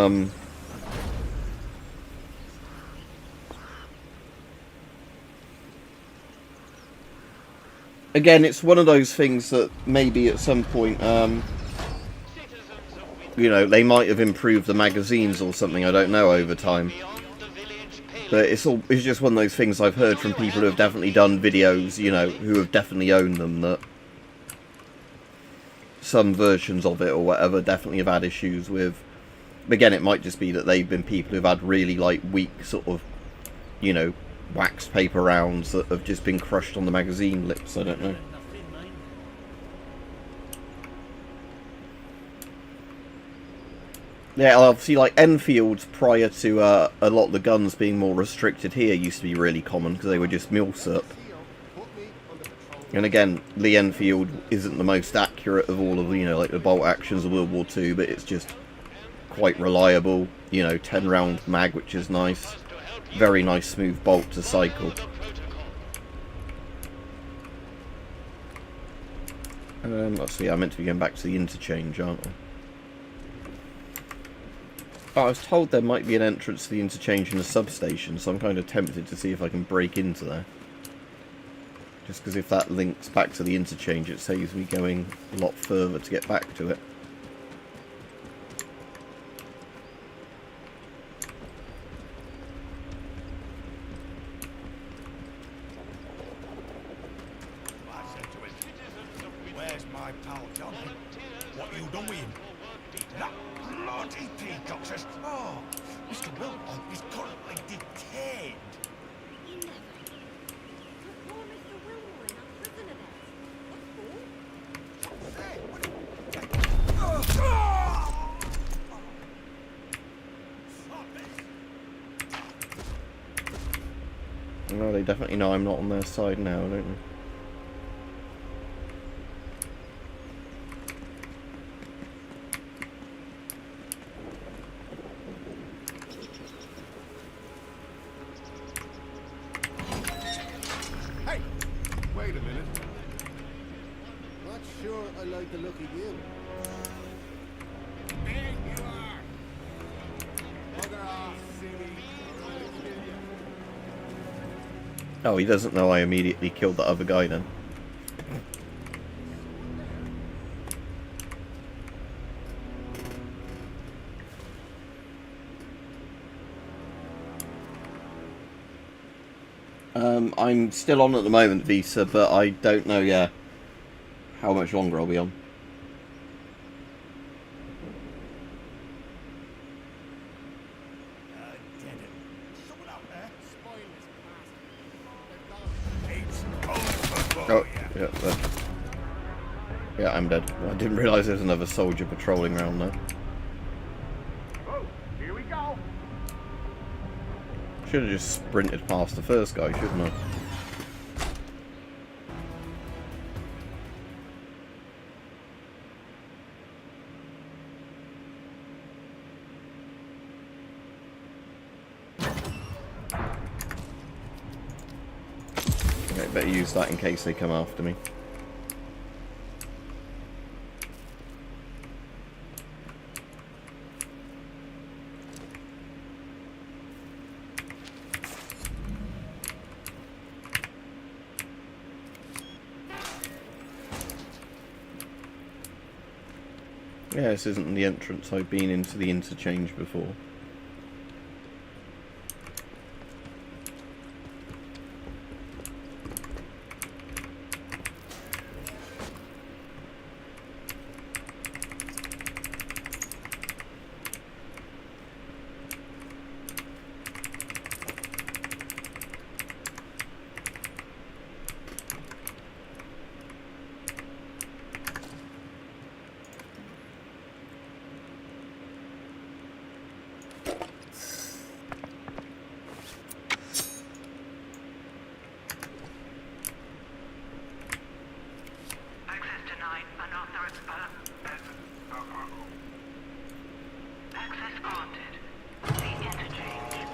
again, it's one of those things that maybe at some point, you know, they might have improved the magazines or something, I don't know, over time. But it's just one of those things I've heard from people who have definitely done videos, you know, who have definitely owned them, that some versions of it or whatever definitely have had issues with. But again, it might just be that they've been people who've had really, like, weak sort of, you know, waxed paper rounds that have just been crushed on the magazine lips, I don't know. Yeah, obviously, like, Enfields prior to a lot of the guns being more restricted here used to be really common because they were just milsurp. And again, Lee Enfield isn't the most accurate of all of, you know, like the bolt actions of World War II, but it's just quite reliable. You know, 10-round mag, which is nice. Very nice smooth bolt to cycle. Let's see, I'm meant to be going back to the interchange, aren't I? Oh, I was told there might be an entrance to the interchange in the substation, so I'm kind of tempted to see if I can break into there. Just because if that links back to the interchange, it saves me going a lot further to get back to it.
I said to him, "Where's my pal Johnny? What you done with him?" That bloody peacock says, "Oh, Mr. Wilmot is currently detained."
You never. But poor Mr. Wilmore in that prison of theirs. What for?
Well, they definitely know I'm not on their side now, don't they?
Hey! Wait a minute.
Not sure I like the look of you.
There you are! Bugger off, silly.
Oh, he doesn't know I immediately killed the other guy then. I'm still on at the moment, Visa, but I don't know, yeah, how much longer I'll be on.
Dead it. Someone out there? Spoilers, bastard. It's over
Oh,
for ya.
yeah, yeah, I'm dead. I didn't realise there was another soldier patrolling around there.
Oh, here we go.
Should have just sprinted past the first guy, shouldn't I? Okay, better use that in case they come after me. Yeah, this isn't the entrance I've been into the interchange before.
Access denied. Unauthorized. Access granted. The interchange.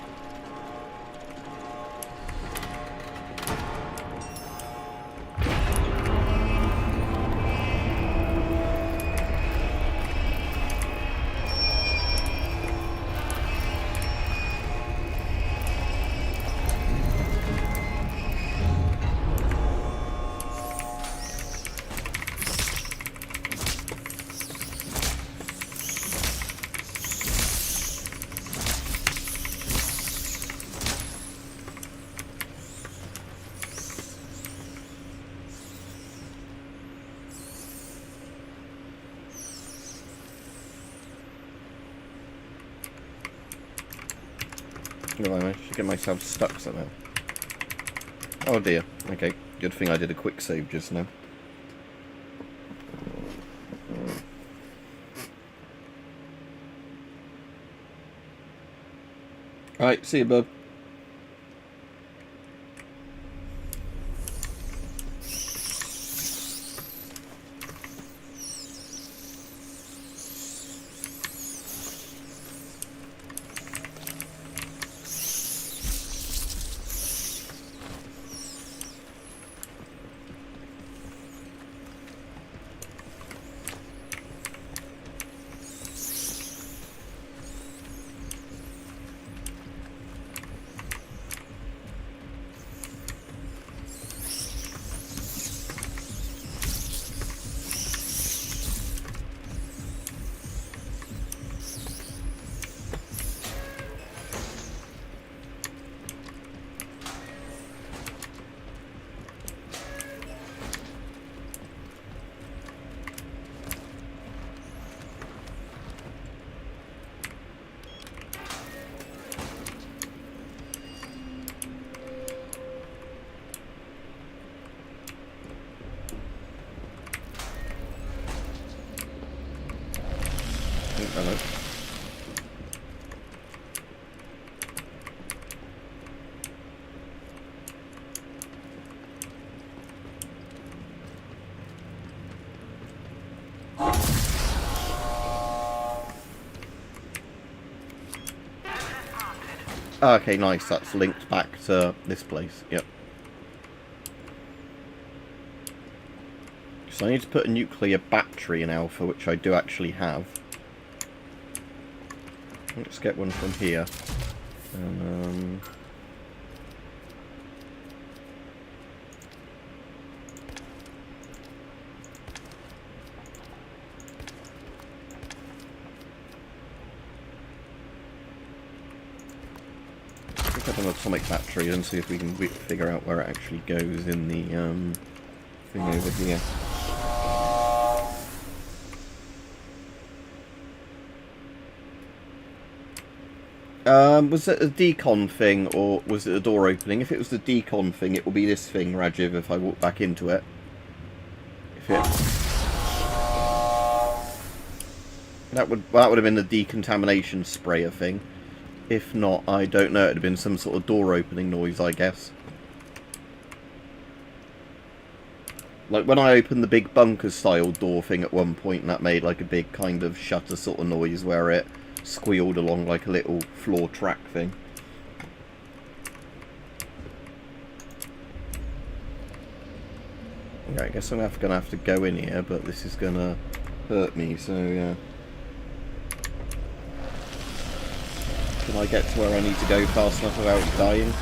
Well, I managed to get myself stuck somehow. Oh dear. Okay, good thing I did a quick save just now. Alright, see you, bub. Okay, nice. That's linked back to this place. Yep. So I need to put a nuclear battery in Alpha, which I do actually have. Let's get one from here. And, let's get an atomic battery and see if we can figure out where it actually goes in the thing over here. Was it a decon thing, or was it a door opening? If it was the decon thing, it will be this thing, Rajiv, if I walk back into it. If it... That would have been the decontamination sprayer thing. If not, I don't know, it would have been some sort of door opening noise, I guess. Like when I opened the big bunker style door thing at one point, and that made like a big kind of shutter sort of noise where it squealed along like a little floor track thing. Okay, I guess I'm gonna have to go in here, but this is gonna hurt me, so yeah. Can I get to where I need to go fast enough without dying?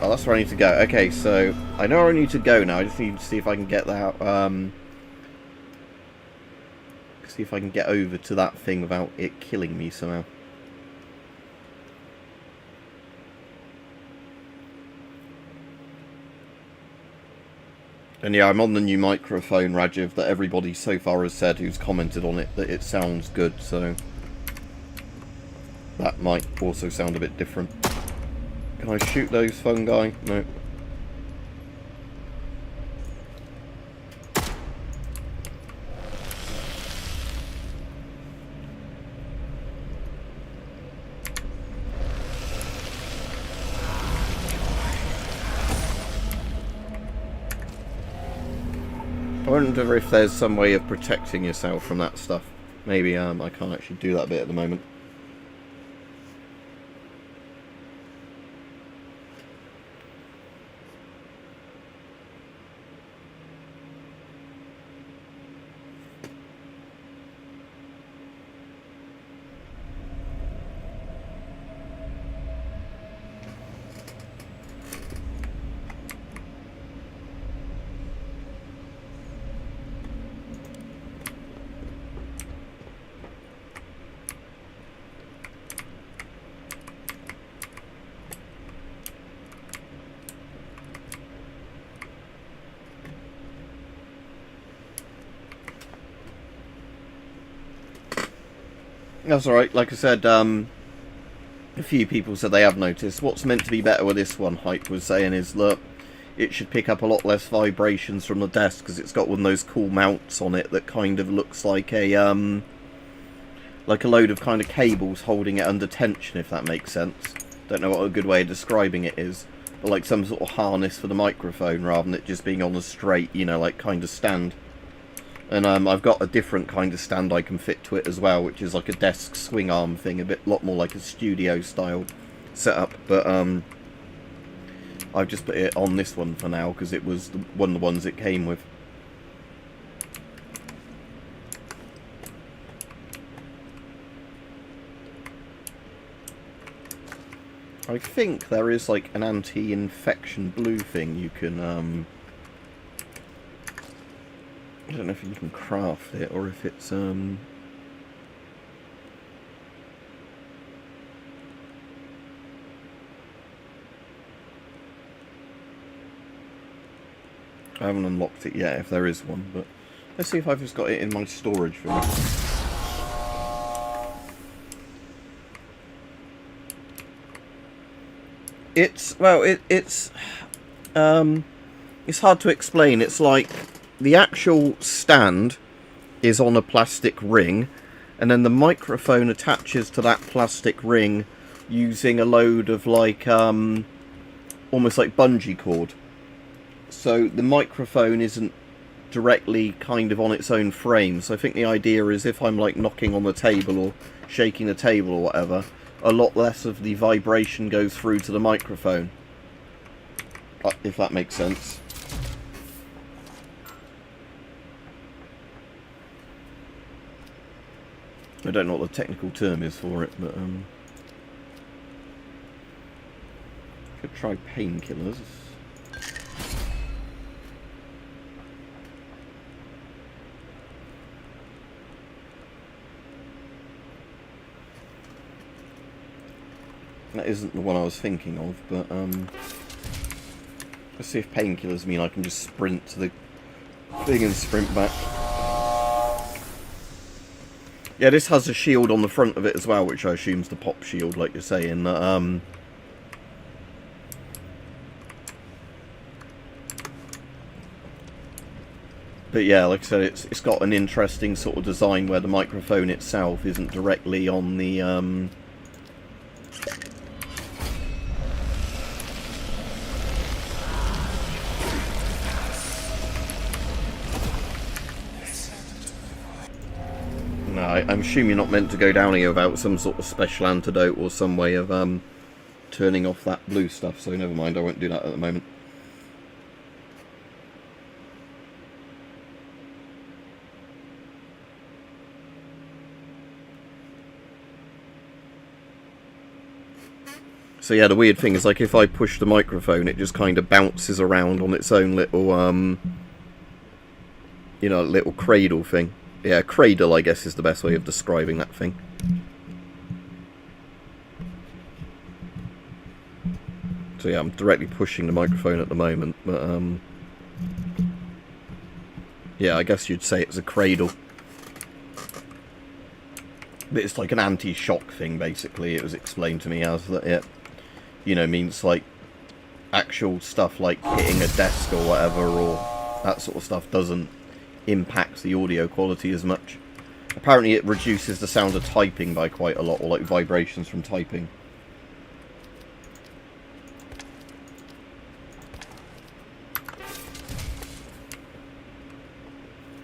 Oh, that's where I need to go. Okay, so I know where I need to go now. I just need to see if I can get that, see if I can get over to that thing without it killing me somehow. And yeah, I'm on the new microphone, Rajiv, that everybody so far has said who's commented on it that it sounds good, so that might also sound a bit different. Can I shoot those fungi? No. I wonder if there's some way of protecting yourself from that stuff. Maybe I can't actually do that bit at the moment. That's alright, like I said, a few people said they have noticed. What's meant to be better with this one, Hype was saying, is look, it should pick up a lot less vibrations from the desk, because it's got one of those cool mounts on it that kind of looks like a load of kind of cables holding it under tension, if that makes sense. Don't know what a good way of describing it is, but like some sort of harness for the microphone, rather than it just being on a straight, you know, like kind of stand. And I've got a different kind of stand I can fit to it as well, which is like a desk swing arm thing, a lot more like a studio style setup. But I've just put it on this one for now because it was one of the ones it came with. I think there is like an anti-infection blue thing you can I don't know if you can craft it or if it's I haven't unlocked it yet if there is one, but let's see if I've just got it in my storage for now. It's hard to explain. It's like the actual stand is on a plastic ring, and then the microphone attaches to that plastic ring using a load of like almost like bungee cord. So the microphone isn't directly kind of on its own frame. So I think the idea is if I'm like knocking on the table or shaking the table or whatever, a lot less of the vibration goes through to the microphone. If that makes sense. I don't know what the technical term is for it, but could try painkillers. That isn't the one I was thinking of, but let's see if painkillers mean I can just sprint to the thing and sprint back. Yeah, this has a shield on the front of it as well, which I assume is the pop shield, like you're saying. But yeah, like I said, it's got an interesting sort of design where the microphone itself isn't directly on the No, I'm assuming you're not meant to go down here without some sort of special antidote or some way of turning off that blue stuff, so never mind, I won't do that at the moment. So yeah, the weird thing is, like, if I push the microphone, it just kind of bounces around on its own little, you know, little cradle thing. Yeah, cradle, I guess, is the best way of describing that thing. So yeah, I'm directly pushing the microphone at the moment, but yeah, I guess you'd say it's a cradle. But it's like an anti-shock thing, basically. It was explained to me as that it, you know, means like actual stuff like hitting a desk or whatever, or that sort of stuff doesn't impact the audio quality as much. Apparently it reduces the sound of typing by quite a lot, or like vibrations from typing.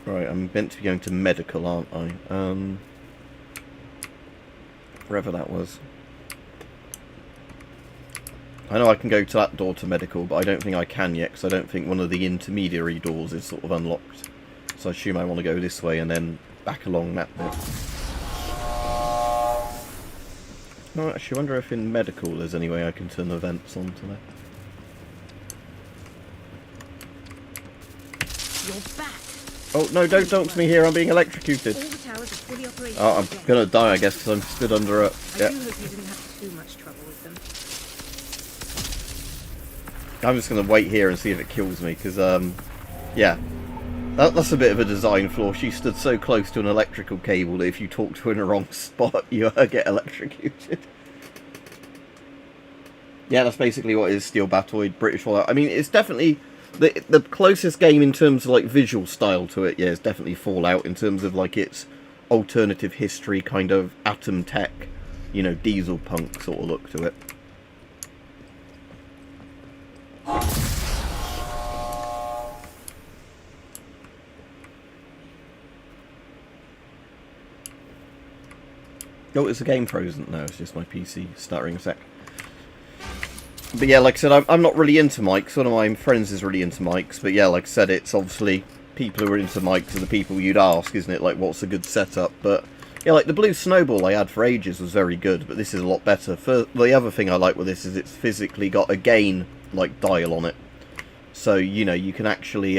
Right, I'm meant to be going to medical, aren't I? Wherever that was. I know I can go to that door to medical, but I don't think I can yet, because I don't think one of the intermediary doors is sort of unlocked. So I assume I want to go this way and then back along that bit. No, actually, I wonder if in medical there's any way I can turn the vents on to that.
You're back.
Oh, no, don't talk to me here, I'm being electrocuted.
All the towers are fully operational.
Oh, I'm gonna die, I guess, because I'm stood under a... Yeah.
I do hope you didn't have too much trouble with them.
I'm just gonna wait here and see if it kills me, because, yeah. That's a bit of a design flaw. She stood so close to an electrical cable that if you talk to her in the wrong spot, you get electrocuted. Yeah, that's basically what it is, Steel Batoid, British Fallout. I mean, it's definitely... The closest game in terms of, like, visual style to it, yeah, is definitely Fallout, in terms of, like, its alternative history, kind of atom tech, you know, diesel punk sort of look to it. Oh, is the game frozen? No, it's just my PC stuttering a sec. But yeah, like I said, I'm not really into mics. One of my friends is really into mics. But yeah, like I said, it's obviously people who are into mics are the people you'd ask, isn't it? Like, what's a good setup? But yeah, like the blue snowball I had for ages was very good, but this is a lot better. The other thing I like with this is it's physically got a gain, like, dial on it. So, you know, you can actually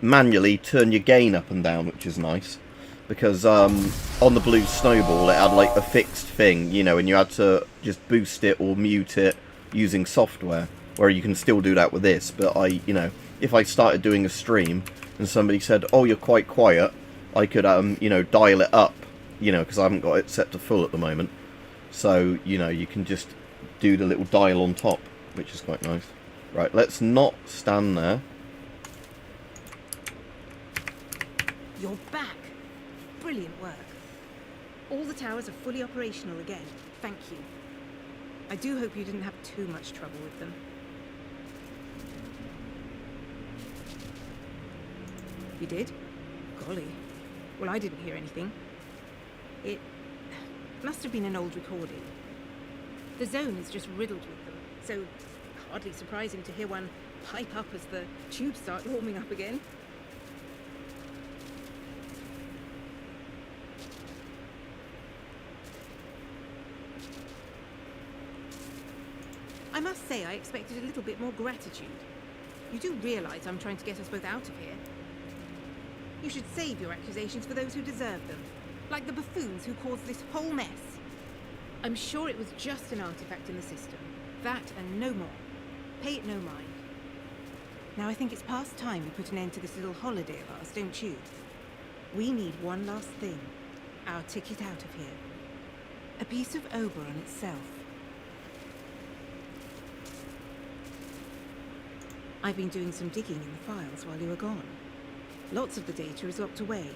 manually turn your gain up and down, which is nice. Because on the blue snowball it had like a fixed thing, you know, and you had to just boost it or mute it using software, where you can still do that with this. But you know, if I started doing a stream and somebody said, oh, you're quite quiet, I could you know, dial it up, you know, because I haven't got it set to full at the moment. So, you know, you can just do the little dial on top, which is quite nice. Right, let's not stand there.
You're back. Brilliant work. All the towers are fully operational again. Thank you. I do hope you didn't have too much trouble with them. You did? Golly. Well, I didn't hear anything. Must have been an old recording. The zone is just riddled with them, so hardly surprising to hear one pipe up as the tubes start warming up again. I must say I expected a little bit more gratitude. You do realise I'm trying to get us both out of here. You should save your accusations for those who deserve them, like the buffoons who caused this whole mess. I'm sure it was just an artifact in the system. That and no more. Pay it no mind. Now I think it's past time we put an end to this little holiday of ours, don't you? We need one last thing. Our ticket out of here. A piece of Oberon itself. I've been doing some digging in the files while you were gone. Lots of the data is locked away,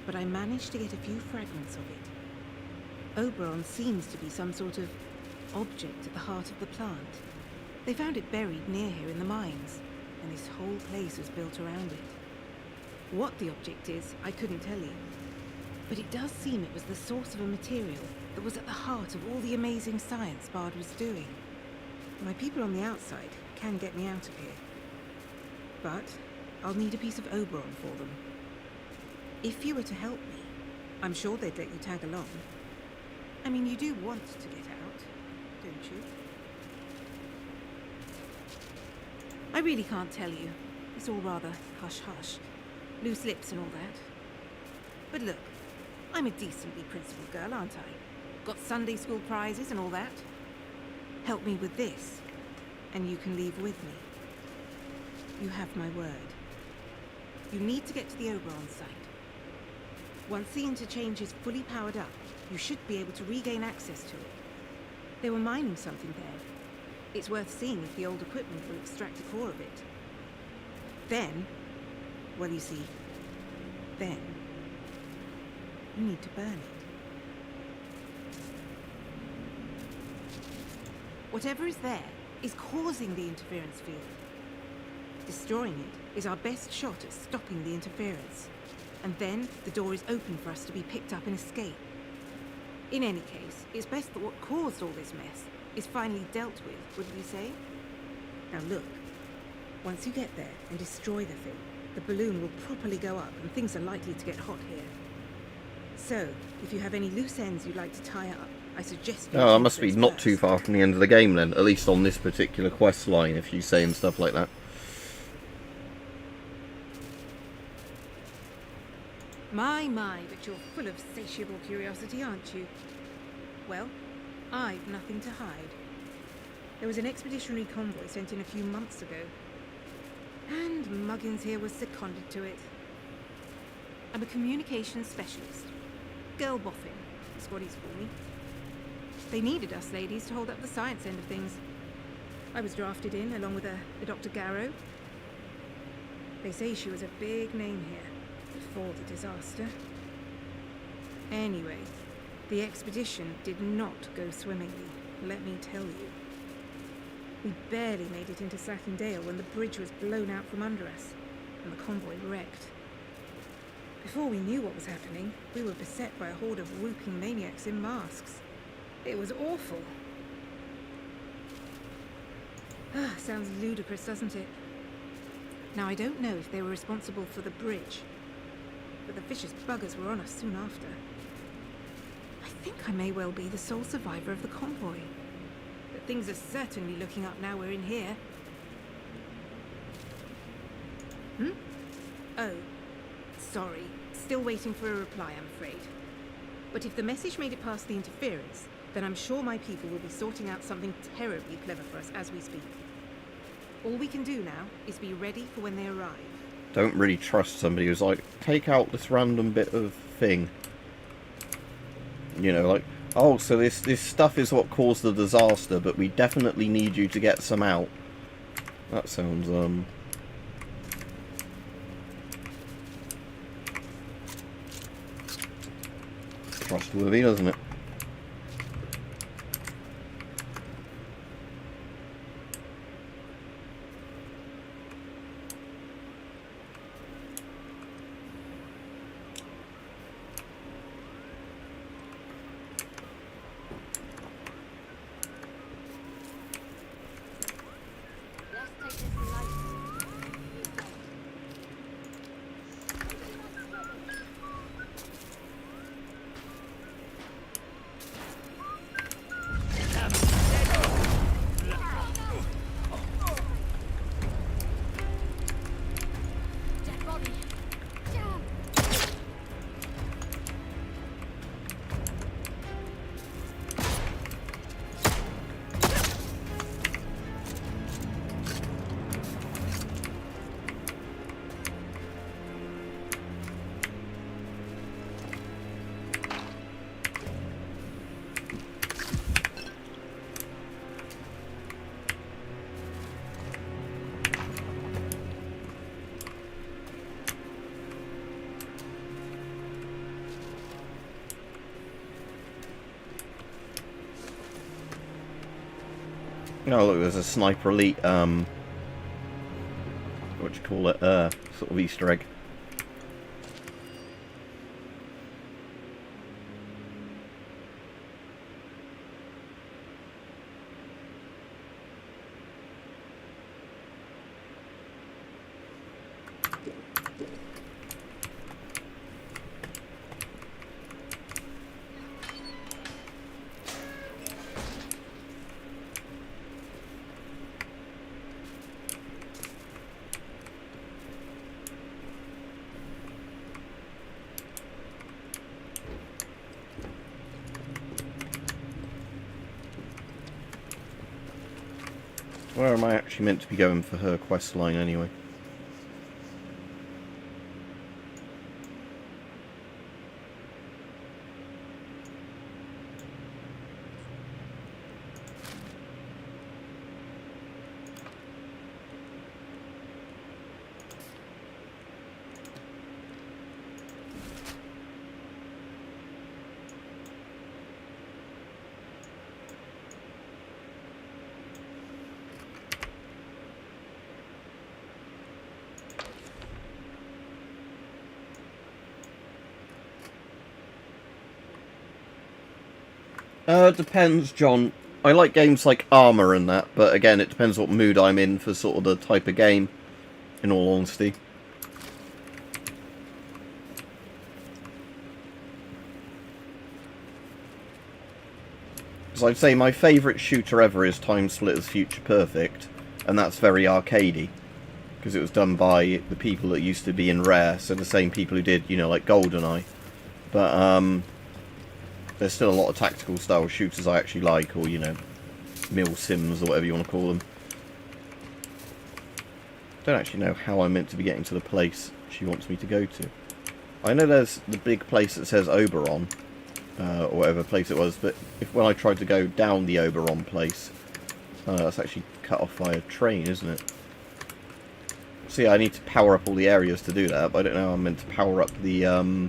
but I managed to get a few fragments of it. Oberon seems to be some sort of object at the heart of the plant. They found it buried near here in the mines, and this whole place was built around it. What the object is, I couldn't tell you. But it does seem it was the source of a material that was at the heart of all the amazing science Bard was doing. My people on the outside can get me out of here. But I'll need a piece of Oberon for them. If you were to help me, I'm sure they'd let you tag along. I mean, you do want to get out, don't you? I really can't tell you. It's all rather hush-hush. Loose lips and all that. But look, I'm a decently principled girl, aren't I? Got Sunday school prizes and all that. Help me with this, and you can leave with me. You have my word. You need to get to the Oberon site. Once the interchange is fully powered up, you should be able to regain access to it. They were mining something there. It's worth seeing if the old equipment will extract the core of it. Then, well, you see, then you need to burn it. Whatever is there is causing the interference field. Destroying it is our best shot at stopping the interference. And then the door is open for us to be picked up and escape. In any case, it's best that what caused all this mess is finally dealt with, wouldn't you say? Now look, once you get there and destroy the thing, the balloon will properly go up and things are likely to get hot here. So, if you have any loose ends you'd like to tie up, I suggest you...
Oh, that must be
those
not
first.
too far from the end of the game then, at least on this particular quest line, if you saying stuff like that.
My, but you're full of satiable curiosity, aren't you? Well, I've nothing to hide. There was an expeditionary convoy sent in a few months ago, and Muggins here was seconded to it. I'm a communications specialist. Girl boffin, is what he's called me. They needed us ladies to hold up the science end of things. I was drafted in along with a Dr. Garrow. They say she was a big name here before the disaster. Anyway, the expedition did not go swimmingly, let me tell you. We barely made it into Sackendale when the bridge was blown out from under us, and the convoy wrecked. Before we knew what was happening, we were beset by a horde of whooping maniacs in masks. It was awful. Sounds ludicrous, doesn't it? Now, I don't know if they were responsible for the bridge, but the vicious buggers were on us soon after. I think I may well be the sole survivor of the convoy. But things are certainly looking up now we're in here. Oh, sorry. Still waiting for a reply, I'm afraid. But if the message made it past the interference, then I'm sure my people will be sorting out something terribly clever for us as we speak. All we can do now is be ready for when they arrive.
Don't really trust somebody who's like, take out this random bit of thing. You know, like, oh, so this stuff is what caused the disaster, but we definitely need you to get some out. That sounds, trustworthy, doesn't it? Oh look, there's a Sniper Elite, what do you call it, sort of Easter egg. Where am I actually meant to be going for her quest line anyway? Depends, John. I like games like Armour and that, but again, it depends what mood I'm in for sort of the type of game, in all honesty. Because I'd say my favourite shooter ever is Time Splitters Future Perfect, and that's very arcadey, because it was done by the people that used to be in Rare, so the same people who did, you know, like GoldenEye. But, there's still a lot of tactical style shooters I actually like, or, you know, Mill Sims or whatever you want to call them. Don't actually know how I'm meant to be getting to the place she wants me to go to. I know there's the big place that says Oberon, or whatever place it was, but when I tried to go down the Oberon place, that's actually cut off by a train, isn't it? So yeah, I need to power up all the areas to do that, but I don't know how I'm meant to power up the,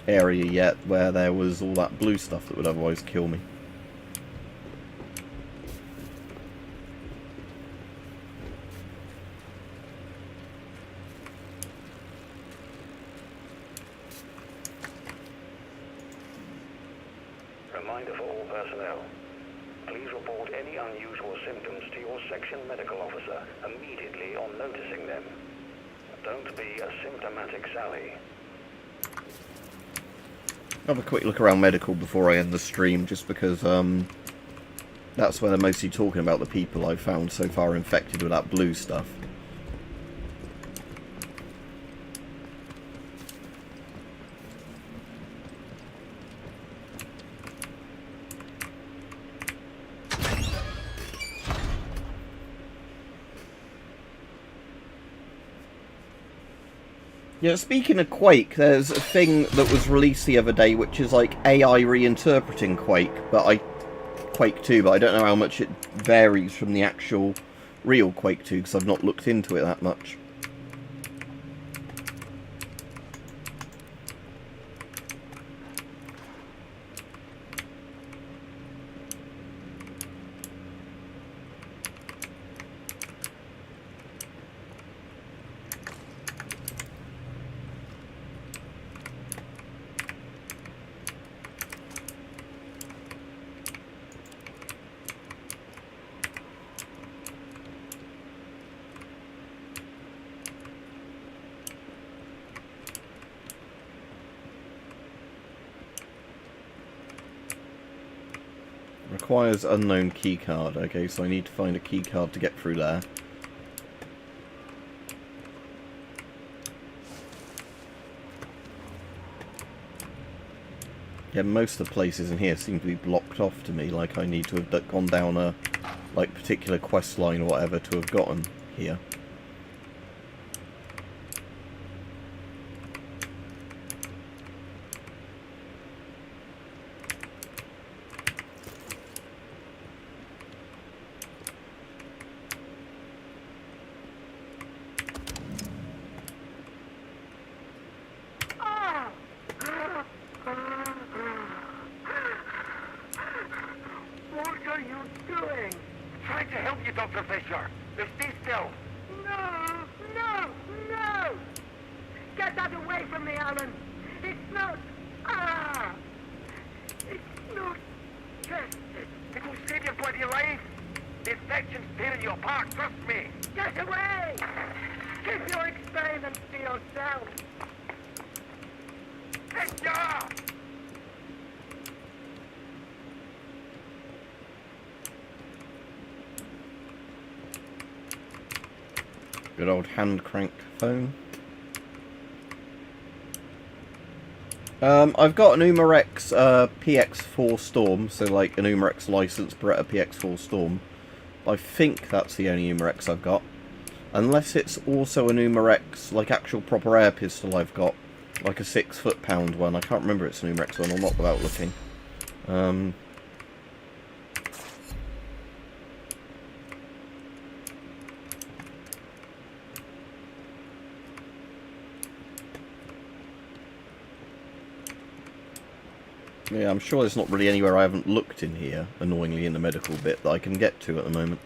area yet where there was all that blue stuff that would otherwise kill me.
Reminder for all personnel. Please report any unusual symptoms to your section medical officer immediately on noticing them. Don't be a symptomatic Sally.
Have a quick look around medical before I end the stream, just because that's where they're mostly talking about the people I've found so far infected with that blue stuff. Yeah, speaking of Quake, there's a thing that was released the other day which is like AI reinterpreting Quake 2, but I don't know how much it varies from the actual real Quake 2 because I've not looked into it that much. Requires unknown keycard. Okay, so I need to find a keycard to get through there. Yeah, most of the places in here seem to be blocked off to me, like I need to have gone down a like particular quest line or whatever to have gotten here.
What are you doing?
you, Dr. Fisher. Now stay still.
No! No! No! Get that away from me, Alan! It's not... Ah! It's not...
Yes, it will save your bloody life. The infection's tearing you apart, trust me.
Get away! Keep your experiments to yourself!
Fisher!
Good old hand crank phone. I've got an Umarex PX4 Storm, so like an Umarex licensed Beretta PX4 Storm. I think that's the only Umarex I've got. Unless it's also an Umarex, like actual proper air pistol I've got. Like a 6 foot-pound one. I can't remember it's an Umarex one or not without looking. Yeah, I'm sure there's not really anywhere I haven't looked in here, annoyingly, in the medical bit that I can get to at the moment.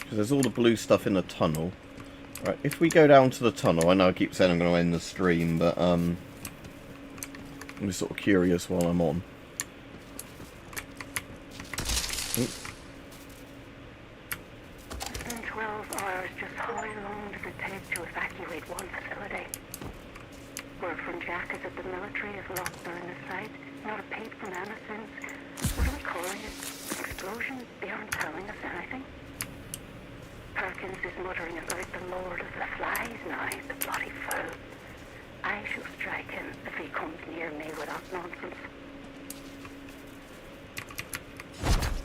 There's all the blue stuff in the tunnel. Right, if we go down to the tunnel, I know I keep saying I'm going to end the stream, but I'm just sort of curious while I'm on.
In 12 hours, just how long does it take to evacuate one facility? Word from Jack is that the military is locked down the site. Not a peep from Anna since... What are we calling it? Explosion? They aren't telling us anything. Perkins is muttering about the Lord of the Flies now, the bloody fool. I shall strike him if he comes near me with that nonsense.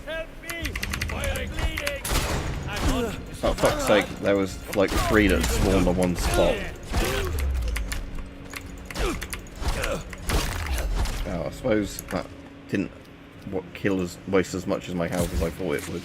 Help me! Fire bleeding! I'm on.
Oh, fuck's sake, there was like 3 that spawned on one spot. Oh, I suppose that didn't waste as much as my health as I thought it would.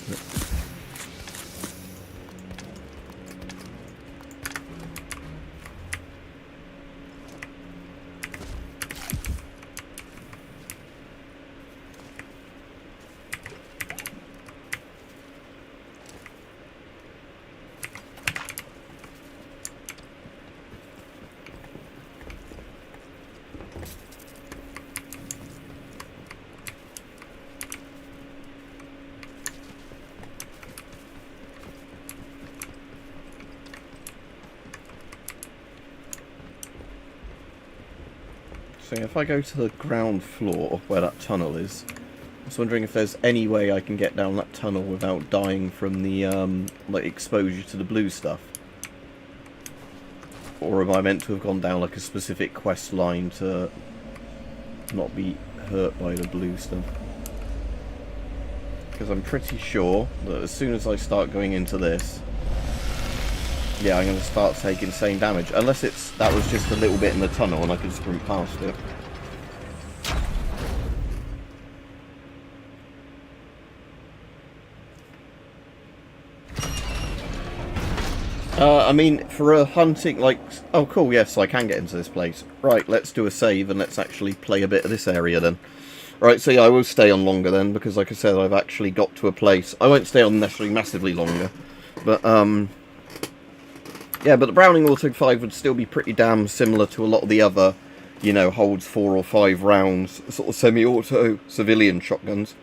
So if I go to the ground floor, where that tunnel is, I was wondering if there's any way I can get down that tunnel without dying from the like exposure to the blue stuff. Or am I meant to have gone down like a specific quest line to not be hurt by the blue stuff? Because I'm pretty sure that as soon as I start going into this, yeah, I'm going to start taking insane damage. Unless that was just a little bit in the tunnel and I could sprint past it. I mean, for a hunting, like... Oh, cool, yes, I can get into this place. Right, let's do a save and let's actually play a bit of this area then. Right, so yeah, I will stay on longer then, because like I said, I've actually got to a place... I won't stay on necessarily massively longer, but, yeah, but the Browning Auto 5 would still be pretty damn similar to a lot of the other, you know, holds 4 or 5 rounds, sort of semi-auto civilian shotguns.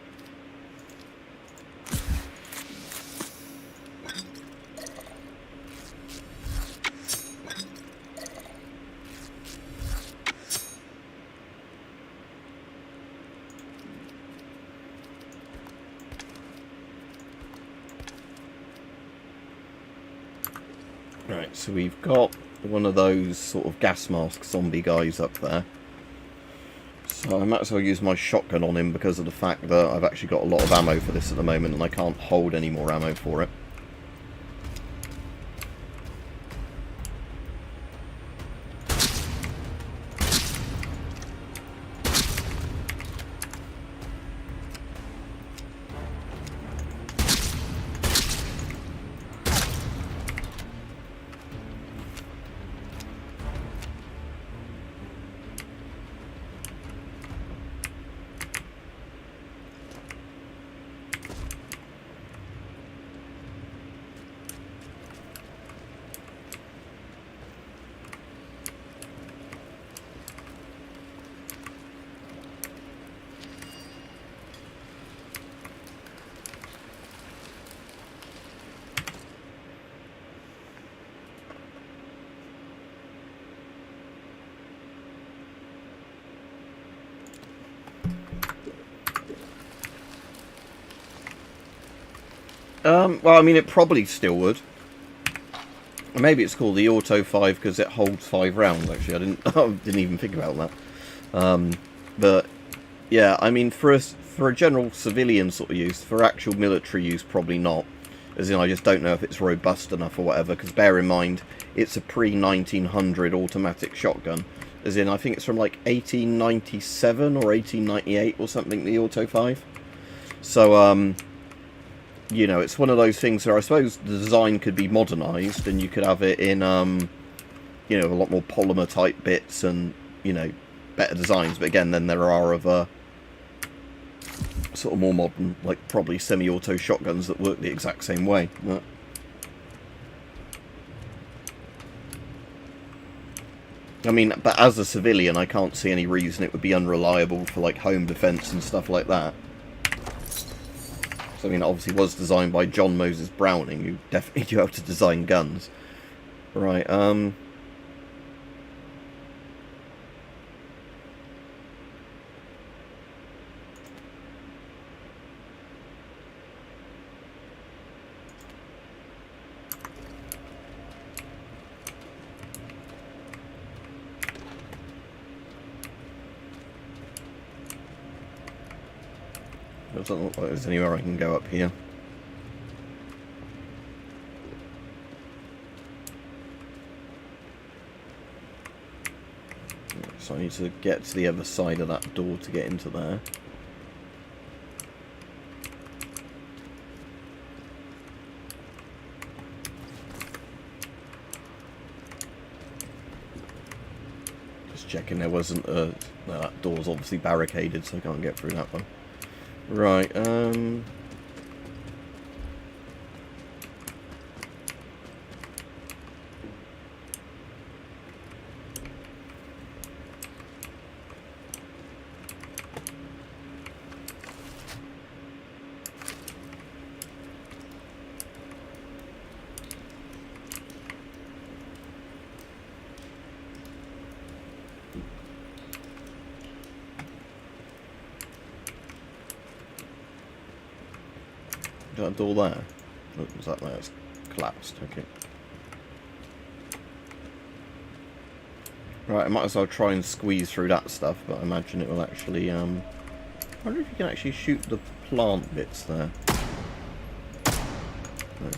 Right, so we've got one of those sort of gas mask zombie guys up there. So I might as well use my shotgun on him because of the fact that I've actually got a lot of ammo for this at the moment and I can't hold any more ammo for it. Well, I mean, it probably still would. Maybe it's called the Auto 5 because it holds 5 rounds, actually. I didn't even think about that. But, yeah, I mean, for a general civilian sort of use, for actual military use, probably not. As in, I just don't know if it's robust enough or whatever, because bear in mind, it's a pre-1900 automatic shotgun. As in, I think it's from, like, 1897 or 1898 or something, the Auto 5. So, you know, it's one of those things where I suppose the design could be modernised and you could have it in, you know, a lot more polymer type bits and, you know, better designs. But again, then there are other sort of more modern, like probably semi-auto shotguns that work the exact same way. But I mean, but as a civilian, I can't see any reason it would be unreliable for like home defence and stuff like that. I mean, it obviously was designed by John Moses Browning, who definitely knew how to design guns. Right, it doesn't look like there's anywhere I can go up here. So I need to get to the other side of that door to get into there. Just checking there wasn't a... No, that door's obviously barricaded, so I can't get through that one. Right, that door there? Oh, was that there? It's collapsed, okay. Right, I might as well try and squeeze through that stuff, but I imagine it will actually, I wonder if you can actually shoot the plant bits there. No.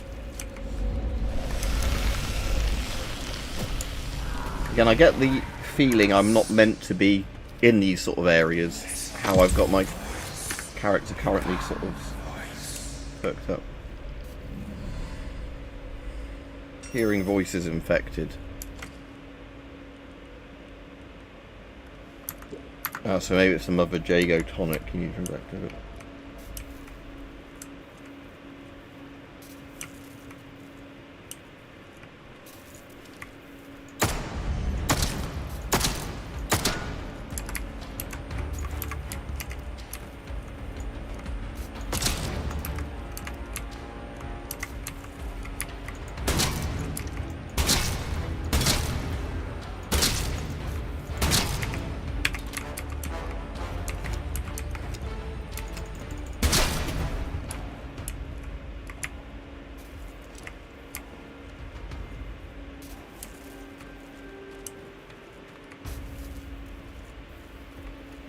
Again, I get the feeling I'm not meant to be in these sort of areas, how I've got my character currently sort of hooked up. Hearing voices infected. Oh, so maybe it's some other Jago tonic you need to reactivate.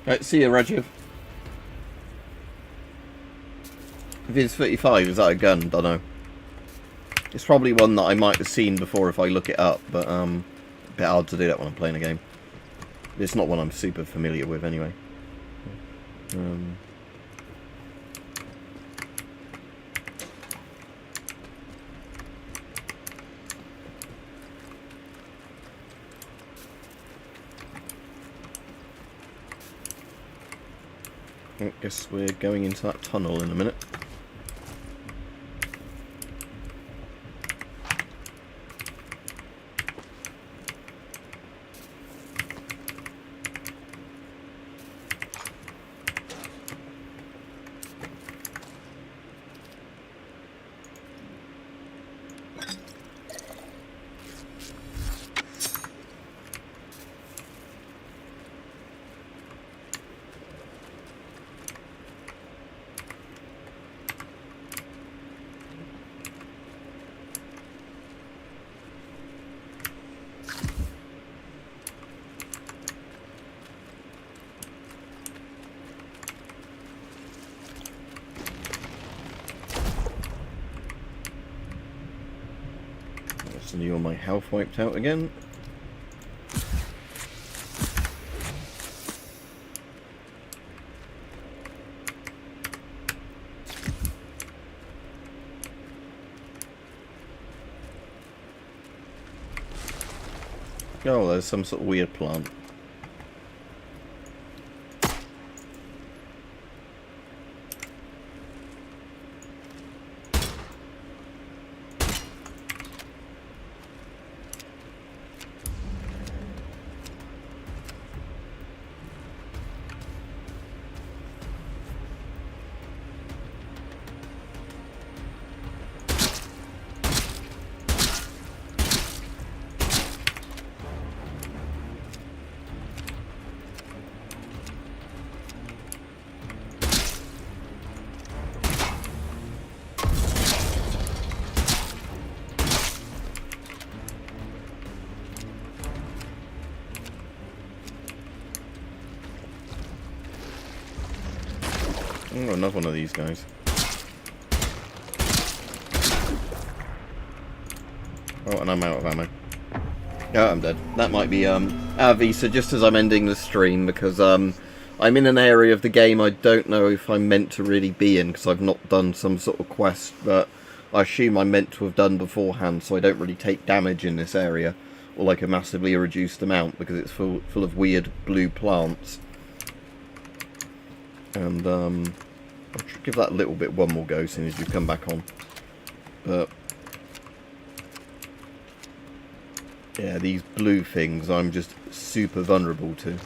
Right, see you, Rajiv. If it's 35, is that a gun? Dunno. It's probably one that I might have seen before if I look it up, but a bit hard to do that when I'm playing a game. It's not one I'm super familiar with anyway. I guess we're going into that tunnel in a minute. So you want my health wiped out again. Oh, there's some sort of weird plant. Oh, another one of these guys. Oh, and I'm out of ammo. Oh, I'm dead. That might be Visa just as I'm ending the stream, because I'm in an area of the game I don't know if I'm meant to really be in, because I've not done some sort of quest, but I assume I'm meant to have done beforehand, so I don't really take damage in this area, or like a massively reduced amount, because it's full of weird blue plants. And I'll give that a little bit one more go as soon as you come back on. But yeah, these blue things I'm just super vulnerable to.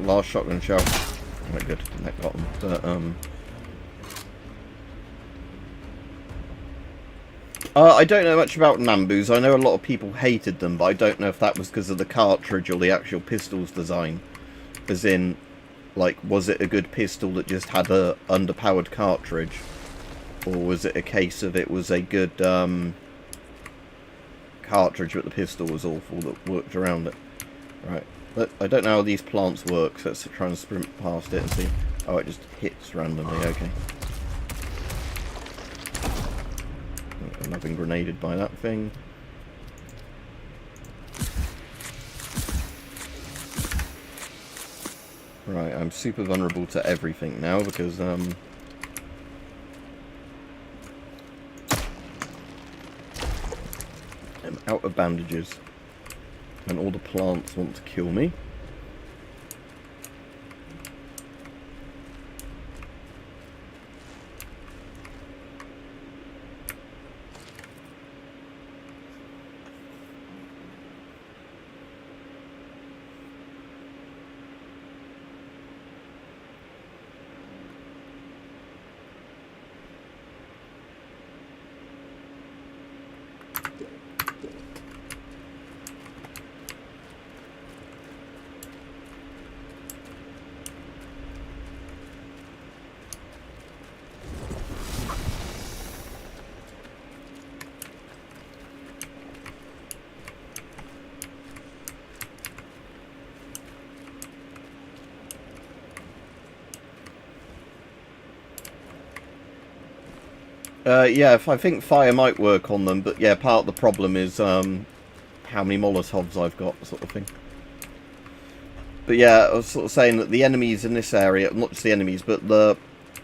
Last shotgun shell. Quite good. That got them. But I don't know much about Nambus. I know a lot of people hated them, but I don't know if that was because of the cartridge or the actual pistol's design. As in, like, was it a good pistol that just had a underpowered cartridge, or was it a case of it was a good cartridge but the pistol was awful that worked around it? Right. But I don't know how these plants work, so let's try and sprint past it and see. Oh, it just hits randomly, okay. I'm having grenaded by that thing. Right, I'm super vulnerable to everything now because, I'm out of bandages. And all the plants want to kill me. Yeah, I think fire might work on them, but yeah, part of the problem is how many Molotovs I've got, sort of thing. But yeah, I was sort of saying that the enemies in this area, not just the enemies, but the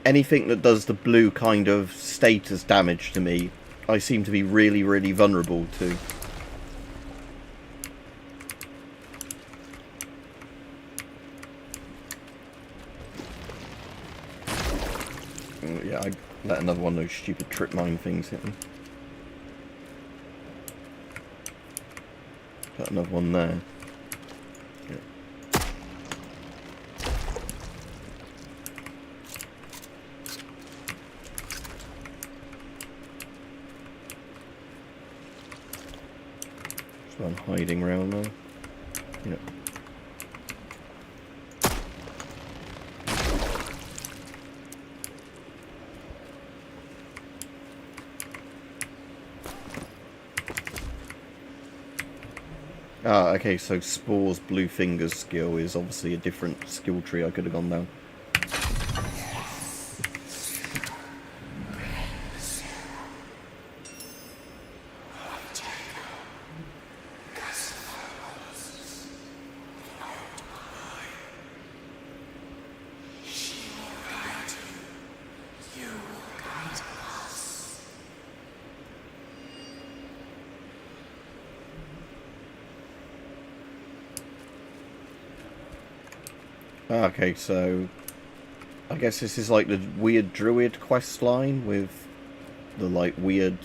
anything that does the blue kind of status damage to me, I seem to be really, really vulnerable to. Oh, yeah, I let another one of those stupid trip mine things hit me. Got another one there. Yeah. Just one hiding around now. Yeah. Ah, okay, so Spore's Blue Fingers skill is obviously a different skill tree I could have gone down. Okay, so I guess this is like the weird druid quest line with the like weird,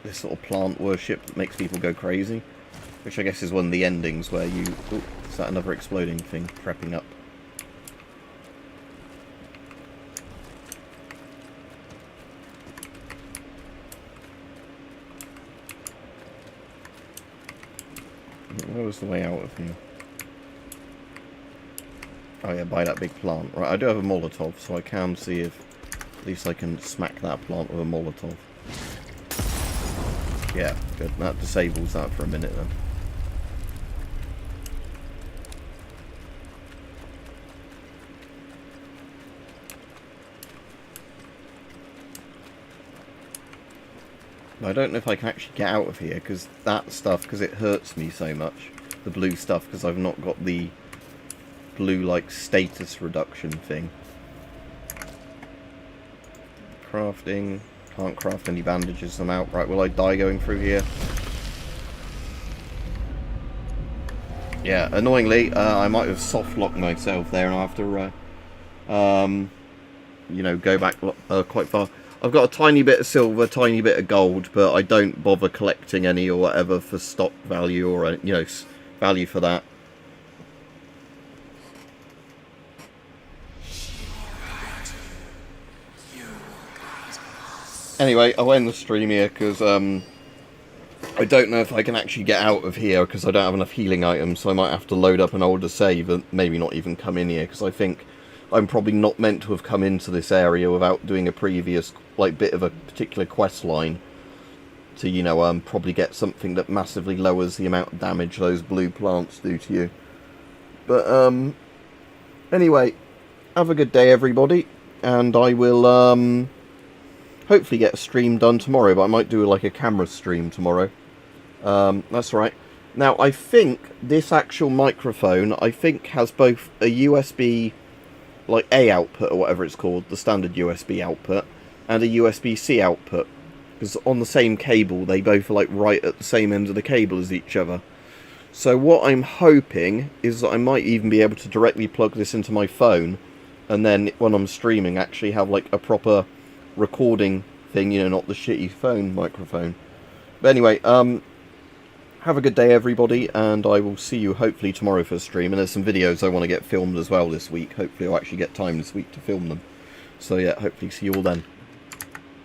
this sort of plant worship that makes people go crazy, which I guess is one of the endings where you, oh, is that another exploding thing prepping up? Where was the way out of here? Oh yeah, by that big plant. Right, I do have a Molotov, so I can see if at least I can smack that plant with a Molotov. Yeah, good. That disables that for a minute then. I don't know if I can actually get out of here, because that stuff, because it hurts me so much, the blue stuff, because I've not got the blue like status reduction thing. Crafting, can't craft any bandages, I'm out. Right, will I die going through here? Yeah, annoyingly, I might have soft locked myself there and I have to you know, go back quite far. I've got a tiny bit of silver, tiny bit of gold, but I don't bother collecting any or whatever for stock value or, you know, value for that. Anyway, I'll end the stream here because I don't know if I can actually get out of here because I don't have enough healing items, so I might have to load up an older save and maybe not even come in here because I think I'm probably not meant to have come into this area without doing a previous like bit of a particular quest line to, you know, probably get something that massively lowers the amount of damage those blue plants do to you. But anyway, have a good day everybody, and I will hopefully get a stream done tomorrow, but I might do like a camera stream tomorrow. That's right. Now, I think this actual microphone, I think, has both a USB, like A output or whatever it's called, the standard USB output, and a USB-C output. Because on the same cable, they both are like right at the same end of the cable as each other. So what I'm hoping is that I might even be able to directly plug this into my phone, and then when I'm streaming, actually have like a proper recording thing, you know, not the shitty phone microphone. But anyway, have a good day everybody, and I will see you hopefully tomorrow for a stream, and there's some videos I want to get filmed as well this week. Hopefully I'll actually get time this week to film them. So yeah, hopefully see you all then.